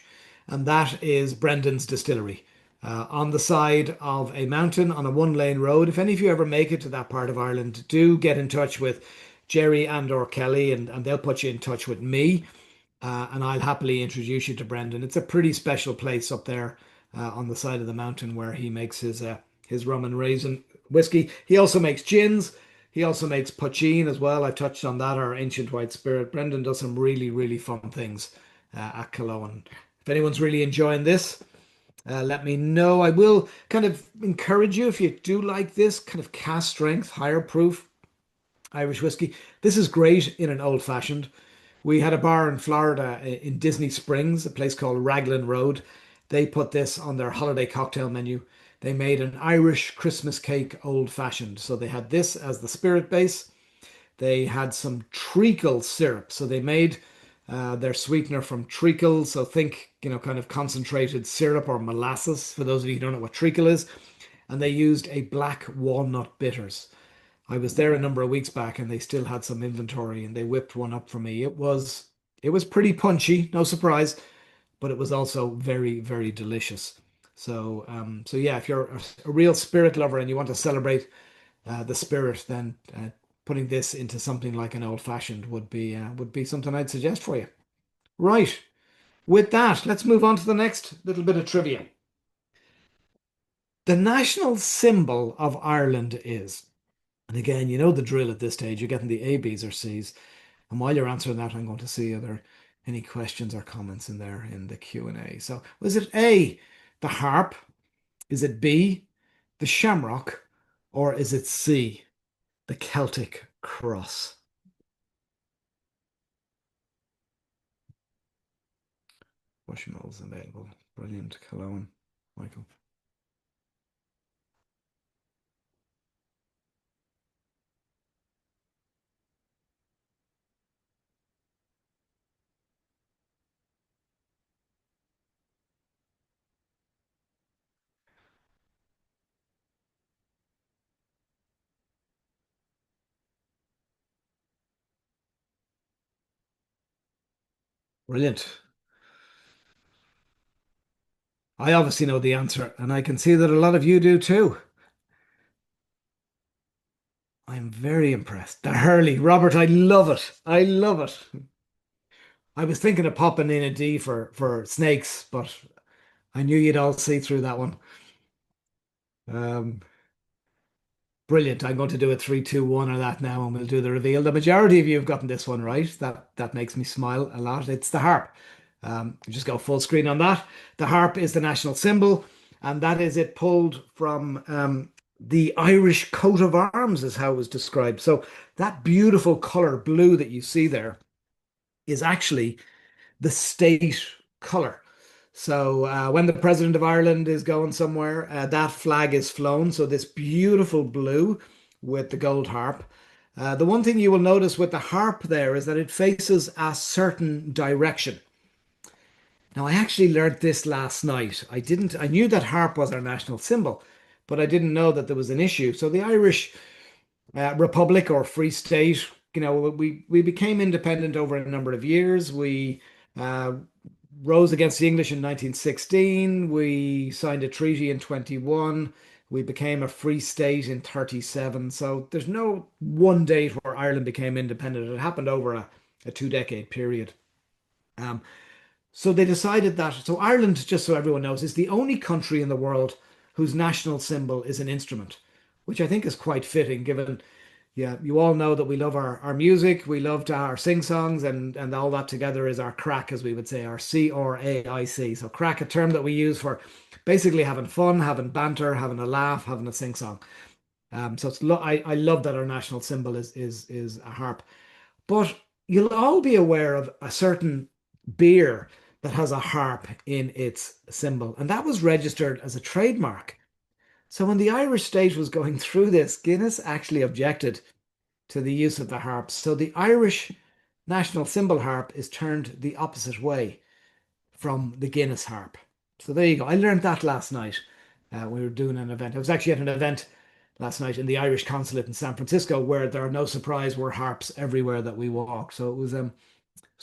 and that is Brendan's Distillery. On the side of a mountain on a one-lane road. If any of you ever make it to that part of Ireland, do get in touch with Jerry and or Kelly, and they'll put you in touch with me, and I'll happily introduce you to Brendan. It's a pretty special place up there on the side of the mountain where he makes his rum and raisin whiskey. He also makes gins. He also makes poitín as well. I touched on that, our ancient white spirit. Brendan does some really, really fun things at Cologne. If anyone's really enjoying this, let me know. I will kind of encourage you if you do like this kind of cask strength, higher proof Irish whiskey. This is great in an old fashioned. We had a bar in Florida in Disney Springs, a place called Raglan Road. They put this on their holiday cocktail menu. They made an Irish Christmas cake old fashioned. So they had this as the spirit base. They had some treacle syrup. So they made their sweetener from treacle. So think, kind of concentrated syrup or molasses, for those of you who don't know what treacle is. And they used a black walnut bitters. I was there a number of weeks back and they still had some inventory and they whipped one up for me. It was pretty punchy, no surprise, but it was also very, very delicious. So yeah, if you're a real spirit lover and you want to celebrate the spirit, then putting this into something like an old fashioned would be something I'd suggest for you. Right. With that, let's move on to the next little bit of trivia. The national symbol of Ireland is, and again, you know the drill at this stage. You're getting the A, B's, or C's. And while you're answering that, I'm going to see are there any questions or comments in there in the Q&A. So, was it A, the harp? Is it B, the shamrock? Or is it C, the Celtic cross? Bushmills available. Brilliant. Cologne. Michael. Brilliant. I obviously know the answer, and I can see that a lot of you do too. I'm very impressed. The Hurley. Robert, I love it. I love it. I was thinking of popping in a D for snakes, but I knew you'd all see through that one. Um, Brilliant. I'm going to do a 3, 2, 1 or that now, and we'll do the reveal. The majority of you have gotten this one right. That makes me smile a lot. It's the harp. Just go full screen on that. The harp is the national symbol, and that is it pulled from the Irish coat of arms, is how it was described. So that beautiful color blue that you see there is actually the state color. So when the president of Ireland is going somewhere, that flag is flown. So this beautiful blue with the gold harp. The one thing you will notice with the harp there is that it faces a certain direction. Now, I actually learned this last night. I knew that harp was our national symbol, but I didn't know that there was an issue. So the Irish republic or free state, we became independent over a number of years. We uh, rose against the English in 1916. We signed a treaty in 21. We became a free state in 37. So there's no one date where Ireland became independent. It happened over a 2 decade period. Um, so they decided that. So Ireland, just so everyone knows, is the only country in the world whose national symbol is an instrument, which I think is quite fitting given, yeah, you all know that we love our music, we loved our sing songs, and all that together is our crack, as we would say, our CRAIC. So crack, a term that we use for basically having fun, having banter, having a laugh, having a sing song. So I love that our national symbol is a harp. But you'll all be aware of a certain beer that has a harp in its symbol, and that was registered as a trademark. So when the Irish state was going through this, Guinness actually objected to the use of the harp. So the Irish national symbol harp is turned the opposite way from the Guinness harp. So there you go. I learned that last night. We were doing an event. I was actually at an event last night in the Irish consulate in San Francisco, where there are no surprise were harps everywhere that we walked. So it was an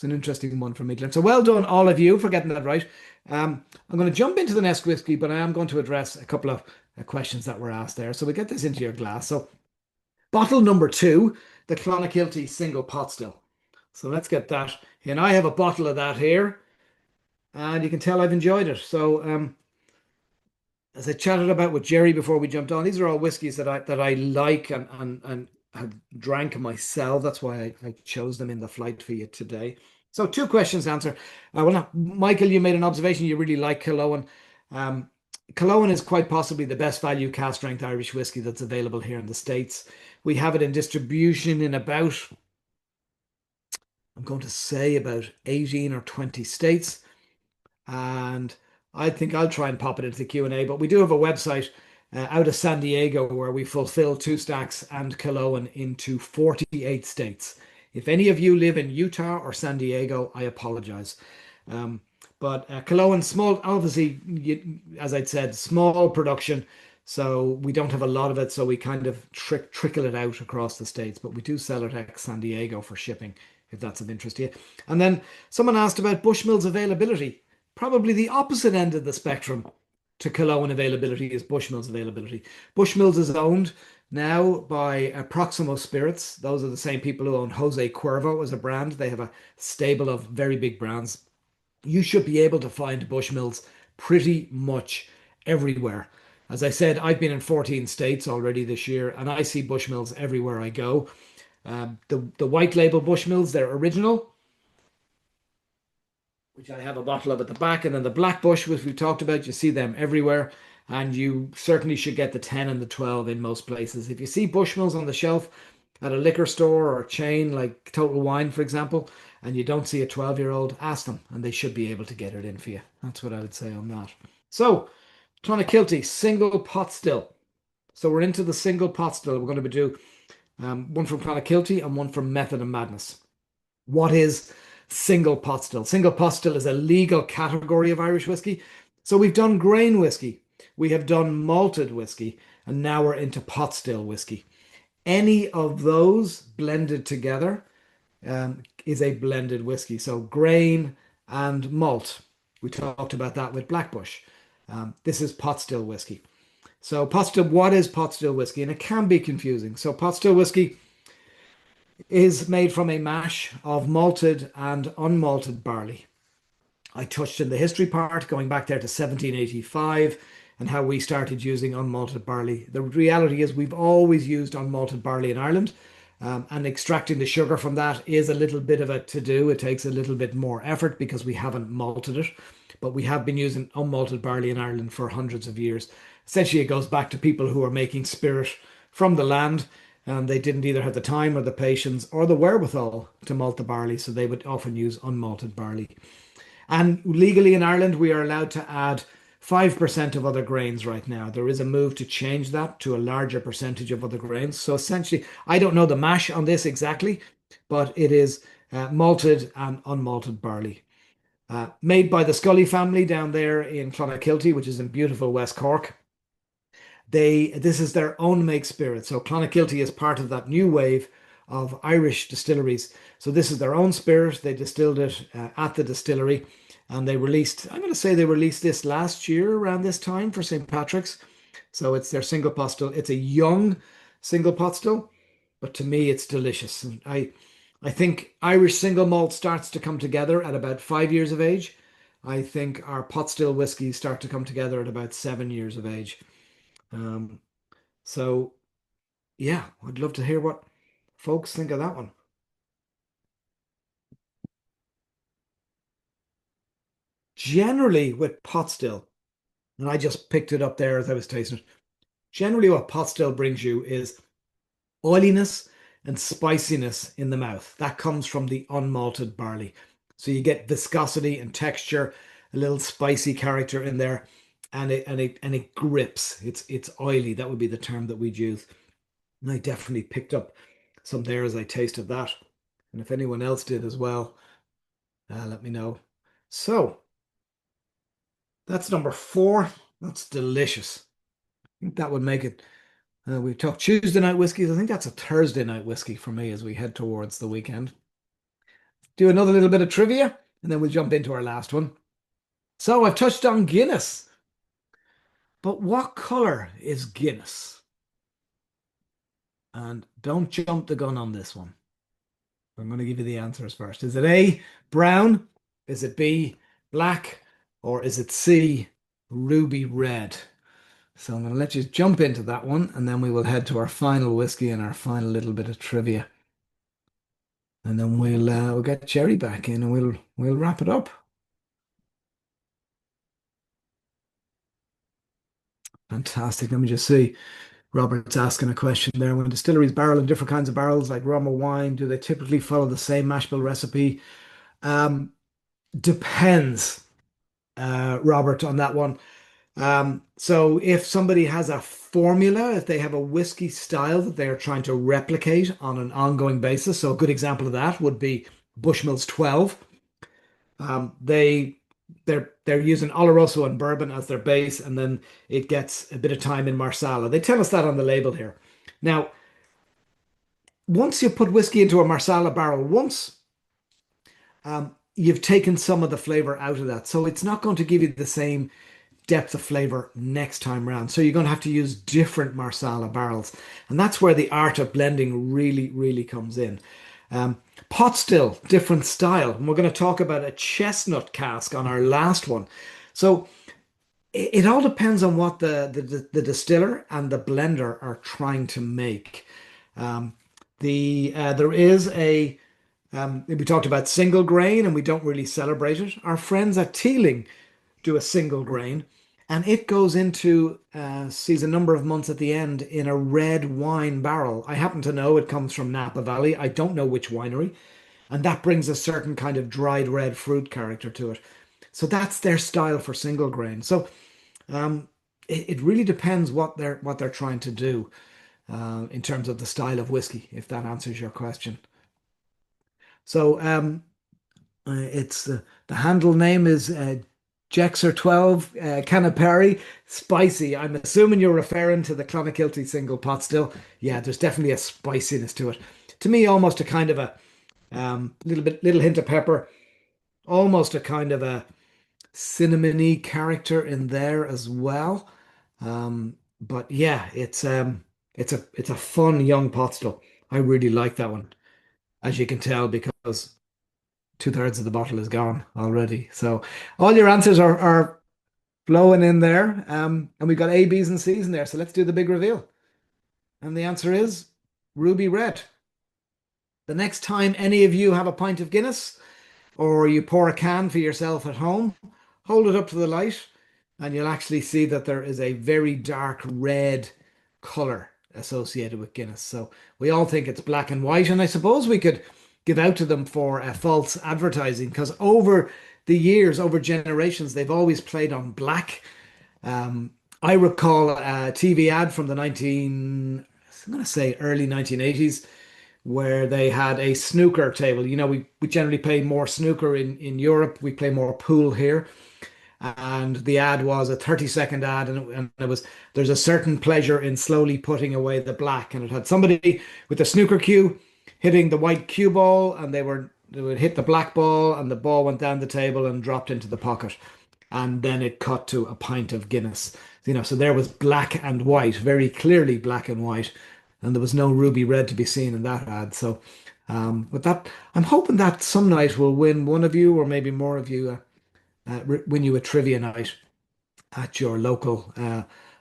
interesting one for me to learn. So well done, all of you, for getting that right. I'm going to jump into the next whiskey, but I am going to address a couple of questions that were asked there. So we get this into your glass. So bottle number 2, the Clonakilty single pot still. So let's get that. And I have a bottle of that here, and you can tell I've enjoyed it. So as I chatted about with Jerry before we jumped on, these are all whiskies that I like and have drank myself. That's why I chose them in the flight for you today. So 2 questions to answer. Michael, you made an observation. You really like Killowen. Um, Killowen is quite possibly the best value cask strength Irish whiskey that's available here in the States. We have it in distribution in about, I'm going to say about 18 or 20 states. And I think I'll try and pop it into the Q&A. But we do have a website out of San Diego where we fulfill Two Stacks and Killowen into 48 states. If any of you live in Utah or San Diego, I apologize. Um, but Killowen, small, obviously, as I'd said, small production. So we don't have a lot of it. So we kind of trickle it out across the states. But we do sell it ex San Diego for shipping, if that's of interest to you. And then someone asked about Bushmills availability. Probably the opposite end of the spectrum to Killowen availability is Bushmills availability. Bushmills is owned now by Proximo Spirits. Those are the same people who own Jose Cuervo as a brand. They have a stable of very big brands. You should be able to find Bushmills pretty much everywhere. As I said, I've been in 14 states already this year, and I see Bushmills everywhere I go. The white label Bushmills, they're original, which I have a bottle of at the back, and then the Black Bush, which we talked about, you see them everywhere, and you certainly should get the 10 and the 12 in most places. If you see Bushmills on the shelf at a liquor store or a chain like Total Wine, for example, and you don't see a 12-year-old, ask them, and they should be able to get it in for you. That's what I would say on that. So, Clonakilty, single pot still. So we're into the single pot still. We're going to do one from Clonakilty and one from Method and Madness. What is single pot still? Single pot still is a legal category of Irish whiskey. So we've done grain whiskey, we have done malted whiskey, and now we're into pot still whiskey. Any of those blended together is a blended whiskey. So grain and malt. We talked about that with Blackbush. This is pot still whiskey. So what is pot still whiskey? And it can be confusing. So pot still whiskey is made from a mash of malted and unmalted barley. I touched in the history part, going back there to 1785 and how we started using unmalted barley. The reality is we've always used unmalted barley in Ireland, and extracting the sugar from that is a little bit of a to do. It takes a little bit more effort because we haven't malted it, but we have been using unmalted barley in Ireland for hundreds of years. Essentially, it goes back to people who are making spirit from the land, and they didn't either have the time or the patience or the wherewithal to malt the barley, so they would often use unmalted barley. And legally in Ireland, we are allowed to add 5% of other grains right now. There is a move to change that to a larger percentage of other grains. So essentially, I don't know the mash on this exactly, but it is malted and unmalted barley. Made by the Scully family down there in Clonakilty, which is in beautiful West Cork. This is their own make spirit. So Clonakilty is part of that new wave of Irish distilleries. So this is their own spirit. They distilled it at the distillery, and they released. I'm going to say they released this last year around this time for St. Patrick's. So it's their single pot still. It's a young single pot still, but to me it's delicious. And I think Irish single malt starts to come together at about 5 years of age. I think our pot still whiskies start to come together at about 7 years of age. Um, so yeah, I'd love to hear what folks think of that one. Generally with pot still, and I just picked it up there as I was tasting it. Generally, what pot still brings you is oiliness and spiciness in the mouth. That comes from the unmalted barley. So you get viscosity and texture, a little spicy character in there, and it grips. It's oily. That would be the term that we'd use. And I definitely picked up some there as I tasted that. And if anyone else did as well, let me know. So that's number four. That's delicious. I think that would make it. We talked Tuesday night whiskeys. I think that's a Thursday night whiskey for me as we head towards the weekend. Do another little bit of trivia, and then we'll jump into our last one. So I've touched on Guinness, but what color is Guinness? And don't jump the gun on this one. I'm going to give you the answers first. Is it A, brown? Is it B, black? Or is it C, ruby red? So I'm going to let you jump into that one, and then we will head to our final whiskey and our final little bit of trivia. And then we'll get Jerry back in and we'll wrap it up. Fantastic. Let me just see. Robert's asking a question there. When distilleries barrel in different kinds of barrels like rum or wine, do they typically follow the same mash bill recipe? Um, Depends, Robert, on that one. So if somebody has a formula, if they have a whiskey style that they're trying to replicate on an ongoing basis, so a good example of that would be Bushmills 12. They're using Oloroso and bourbon as their base, and then it gets a bit of time in Marsala. They tell us that on the label here. Now, once you put whiskey into a Marsala barrel once, you've taken some of the flavor out of that. So it's not going to give you the same depth of flavor next time round. So you're going to have to use different Marsala barrels. And that's where the art of blending really, really comes in. Pot still, different style. And we're going to talk about a chestnut cask on our last one. So it all depends on what the distiller and the blender are trying to make. Um, there is we talked about single grain and we don't really celebrate it. Our friends at Teeling do a single grain, and it goes into sees a number of months at the end in a red wine barrel. I happen to know it comes from Napa Valley. I don't know which winery, and that brings a certain kind of dried red fruit character to it. So that's their style for single grain. So it really depends what they're trying to do in terms of the style of whiskey, if that answers your question. So it's the handle name is Jexer 12 Canapari spicy. I'm assuming you're referring to the Clonakilty single pot still. Yeah, there's definitely a spiciness to it. To me, almost a kind of a little hint of pepper, almost a kind of a cinnamony character in there as well. But yeah, it's a fun young pot still. I really like that one, as you can tell, because two-thirds of the bottle is gone already. So all your answers are flowing in there. And we've got A, B's, and C's in there. So let's do the big reveal. And the answer is Ruby Red. The next time any of you have a pint of Guinness, or you pour a can for yourself at home, hold it up to the light, and you'll actually see that there is a very dark red color associated with Guinness. So we all think it's black and white, and I suppose we could give out to them for false advertising because over the years, over generations, they've always played on black. Um, I recall a TV ad from the I'm going to say early 1980s where they had a snooker table. You know, we generally play more snooker in Europe. We play more pool here. And the ad was a 30-second ad, and it was there's a certain pleasure in slowly putting away the black. And it had somebody with a snooker cue hitting the white cue ball, and they would hit the black ball, and the ball went down the table and dropped into the pocket. And then it cut to a pint of Guinness. You know, so there was black and white, very clearly black and white, and there was no ruby red to be seen in that ad. So, with that, I'm hoping that some night will win one of you, or maybe more of you, win you a trivia night at your local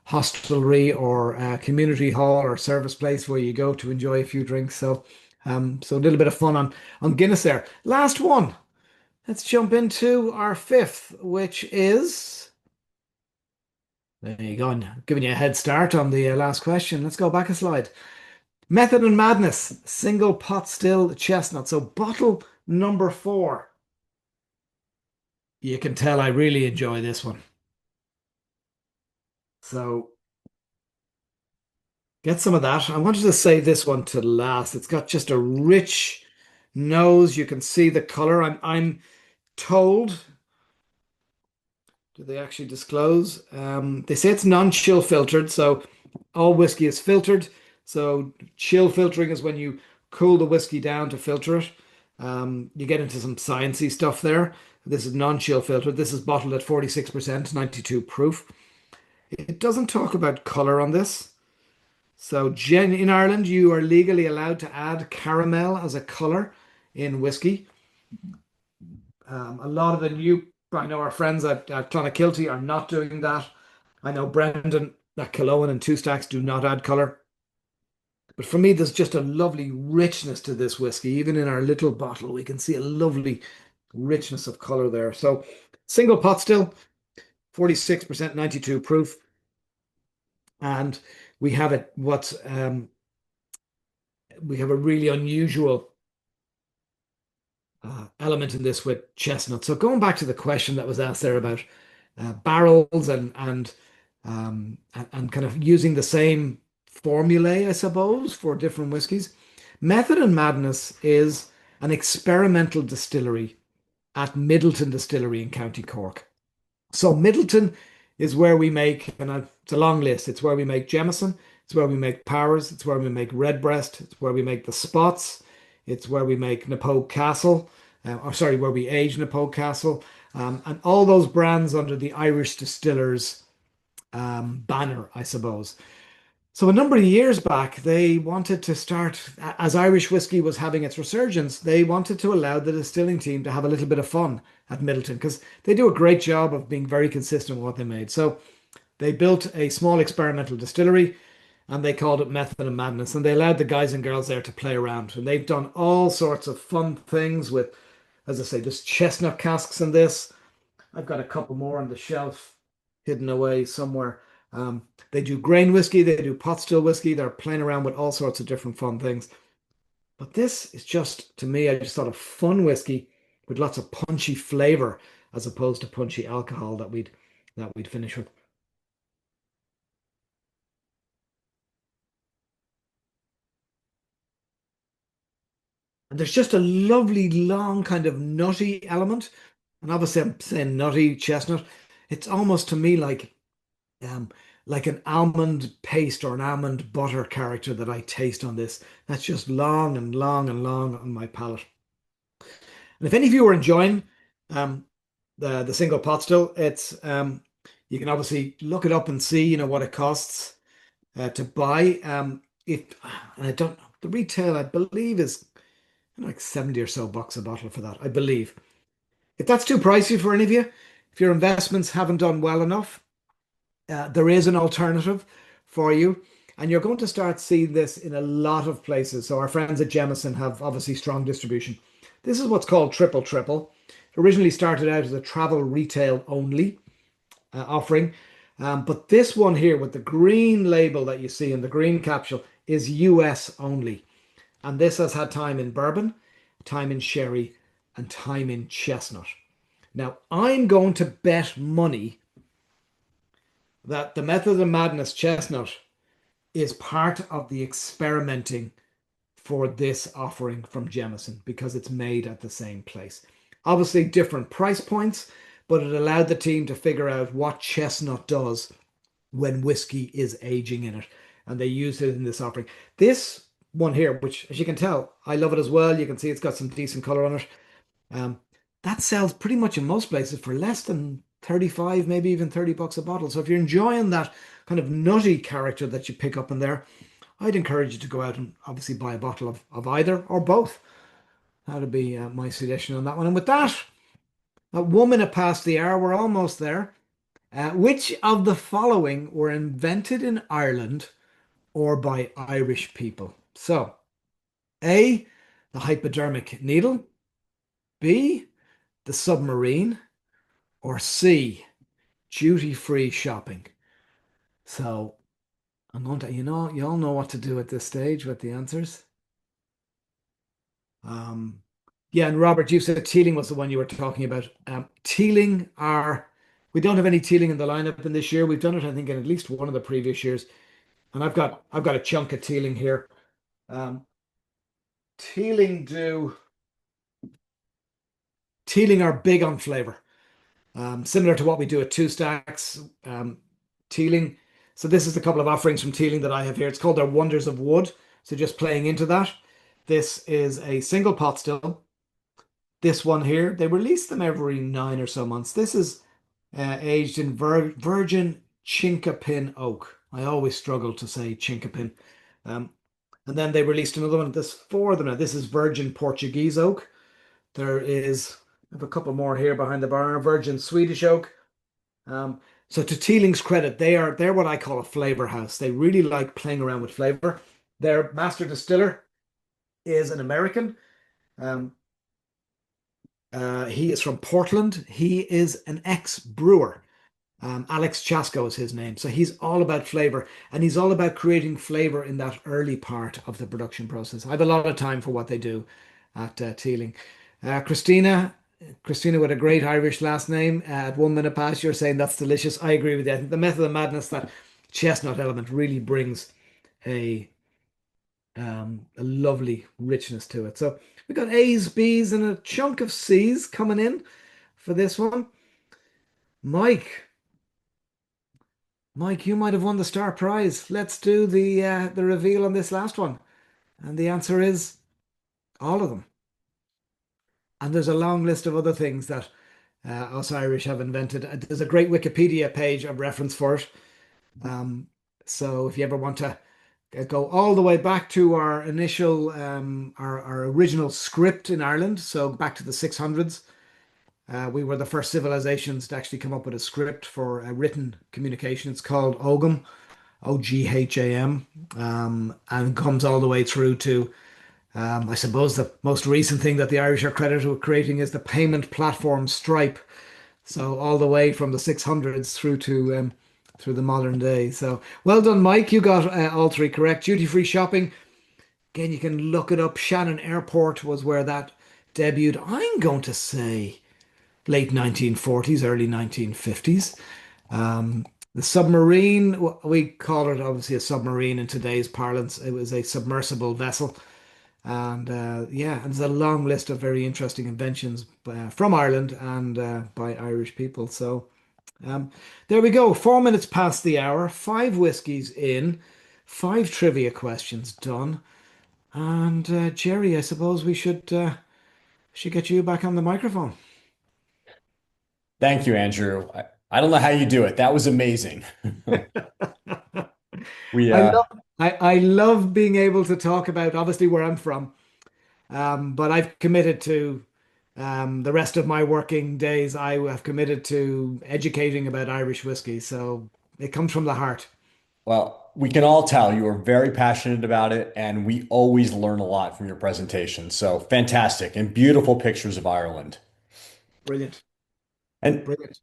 hostelry or community hall or service place where you go to enjoy a few drinks. So a little bit of fun on Guinness there. Last one. Let's jump into our fifth, which is. There you go. I'm giving you a head start on the last question. Let's go back a slide. Method and Madness, single pot still chestnut. So bottle number 4. You can tell I really enjoy this one. So get some of that. I wanted to save this one to last. It's got just a rich nose. You can see the color. I'm told. Do they actually disclose? They say it's non-chill filtered, so all whiskey is filtered. So chill filtering is when you cool the whiskey down to filter it. You get into some sciencey stuff there. This is non-chill filtered. This is bottled at 46%, 92 proof. It doesn't talk about color on this. So in Ireland, you are legally allowed to add caramel as a color in whiskey. A lot of the new, I know our friends at Clonakilty are not doing that. I know Brendan at Killowen and Two Stacks do not add color. But for me, there's just a lovely richness to this whiskey. Even in our little bottle, we can see a lovely richness of color there. So single pot still, 46%, 92 proof. And we have we have a really unusual element in this with chestnut. So going back to the question that was asked there about barrels and kind of using the same formulae, I suppose, for different whiskies. Method and Madness is an experimental distillery at Middleton Distillery in County Cork. So Middleton is where we make, and it's a long list. It's where we make Jameson. It's where we make Powers. It's where we make Redbreast. It's where we make the Spots. It's where we make Napoe Castle, or sorry, where we age Napoe Castle, and all those brands under the Irish Distillers banner, I suppose. So a number of years back, they wanted to start, as Irish whiskey was having its resurgence, they wanted to allow the distilling team to have a little bit of fun at Middleton because they do a great job of being very consistent with what they made. So they built a small experimental distillery and they called it Method and Madness. And they allowed the guys and girls there to play around. And they've done all sorts of fun things with, as I say, there's chestnut casks in this. I've got a couple more on the shelf hidden away somewhere. They do grain whiskey, they do pot still whiskey, they're playing around with all sorts of different fun things. But this is just, to me, I just thought a fun whiskey with lots of punchy flavor as opposed to punchy alcohol that we'd finish with. And there's just a lovely long kind of nutty element. And obviously I'm saying nutty chestnut. It's almost to me um, like an almond paste or an almond butter character that I taste on this. That's just long and long and long on my palate. And if any of you are enjoying Um, the single pot still. It's you can obviously look it up and see, what it costs to buy. If and I don't know, the retail I believe is like 70 or so bucks a bottle for that, I believe. If that's too pricey for any of you, if your investments haven't done well enough, there is an alternative for you. And you're going to start seeing this in a lot of places. So our friends at Jemison have obviously strong distribution. This is what's called triple triple. It originally started out as a travel retail only offering. But this one here with the green label that you see in the green capsule is US only. And this has had time in bourbon, time in sherry, and time in chestnut. Now, I'm going to bet money that the Method of Madness chestnut is part of the experimenting for this offering from Jameson because it's made at the same place. Obviously, different price points, but it allowed the team to figure out what chestnut does when whiskey is aging in it. And they used it in this offering. This one here, which as you can tell, I love it as well. You can see it's got some decent color on it. Um, that sells pretty much in most places for less than 35, maybe even 30 bucks a bottle. So if you're enjoying that kind of nutty character that you pick up in there, I'd encourage you to go out and obviously buy a bottle of either or both. That'd be my suggestion on that one. And with that, at 1 minute past the hour, we're almost there. Which of the following were invented in Ireland or by Irish people? So, A, the hypodermic needle, B, the submarine, or C, duty-free shopping. So, I'm going to, you all know what to do at this stage with the answers. Um, yeah, and Robert, you said Teeling was the one you were talking about. Teeling are, we don't have any Teeling in the lineup in this year. We've done it, I think, in at least one of the previous years. And I've got a chunk of Teeling here. Um, Teeling do Teeling are big on flavor, similar to what we do at Two Stacks. Teeling. So this is a couple of offerings from Teeling that I have here. It's called their Wonders of Wood. So just playing into that. This is a single pot still. This one here, they release them every 9 or so months. This is aged in virgin chinkapin oak. I always struggle to say chinkapin. Um, and then they released another one. There's four of them now. This is virgin Portuguese oak. There is, I have a couple more here behind the bar. Virgin Swedish oak. Um, so to Teeling's credit, they're what I call a flavor house. They really like playing around with flavor. Their master distiller is an American. Um, he is from Portland. He is an ex-brewer. Alex Chasko is his name. So he's all about flavor and he's all about creating flavor in that early part of the production process. I have a lot of time for what they do at Teeling. Christina with a great Irish last name. At 1 minute past, you're saying that's delicious. I agree with you. I think the Method of Madness, that chestnut element really brings a a lovely richness to it. So we've got A's, B's, and a chunk of C's coming in for this one. Mike, Mike, you might have won the star prize. Let's do the reveal on this last one. And the answer is all of them. And there's a long list of other things that us Irish have invented. There's a great Wikipedia page of reference for it. Um, so if you ever want to go all the way back to our initial, our original script in Ireland, so back to the 600s, we were the first civilizations to actually come up with a script for a written communication. It's called Ogham, Ogham, and comes all the way through to, I suppose, the most recent thing that the Irish are credited with creating is the payment platform Stripe. So all the way from the 600s through the modern day. So well done, Mike. You got all three correct. Duty-free shopping. Again, you can look it up. Shannon Airport was where that debuted. I'm going to say late 1940s, early 1950s. The submarine, we call it obviously a submarine in today's parlance. It was a submersible vessel. And yeah, and there's a long list of very interesting inventions from Ireland and by Irish people. So there we go. 4 minutes past the hour, five whiskies in, five trivia questions done. And Jerry, I suppose we should get you back on the microphone. Thank you, Andrew. I don't know how you do it. That was amazing. We I love I love being able to talk about obviously where I'm from. But I've committed to the rest of my working days. I have committed to educating about Irish whiskey. So it comes from the heart. Well, we can all tell you are very passionate about it, and we always learn a lot from your presentation. So fantastic and beautiful pictures of Ireland. Brilliant. And Brilliant.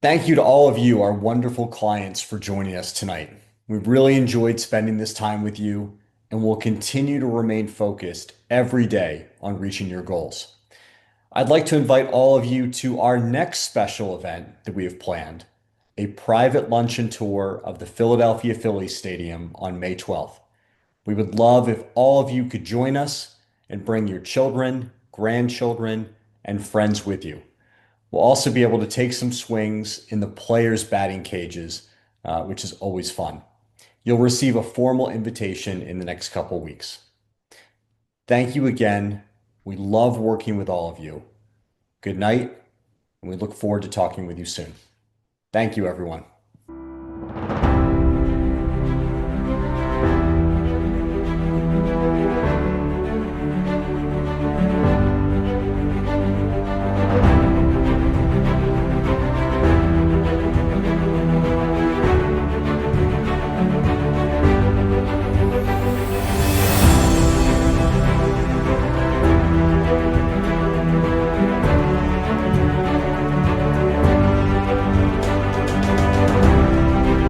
thank you to all of you, our wonderful clients, for joining us tonight. We've really enjoyed spending this time with you, and we'll continue to remain focused every day on reaching your goals. I'd like to invite all of you to our next special event that we have planned, a private luncheon tour of the Philadelphia Phillies Stadium on May 12th. We would love if all of you could join us and bring your children, grandchildren, and friends with you. We'll also be able to take some swings in the players' batting cages, which is always fun. You'll receive a formal invitation in the next couple weeks. Thank you again. We love working with all of you. Good night, and we look forward to talking with you soon. Thank you, everyone.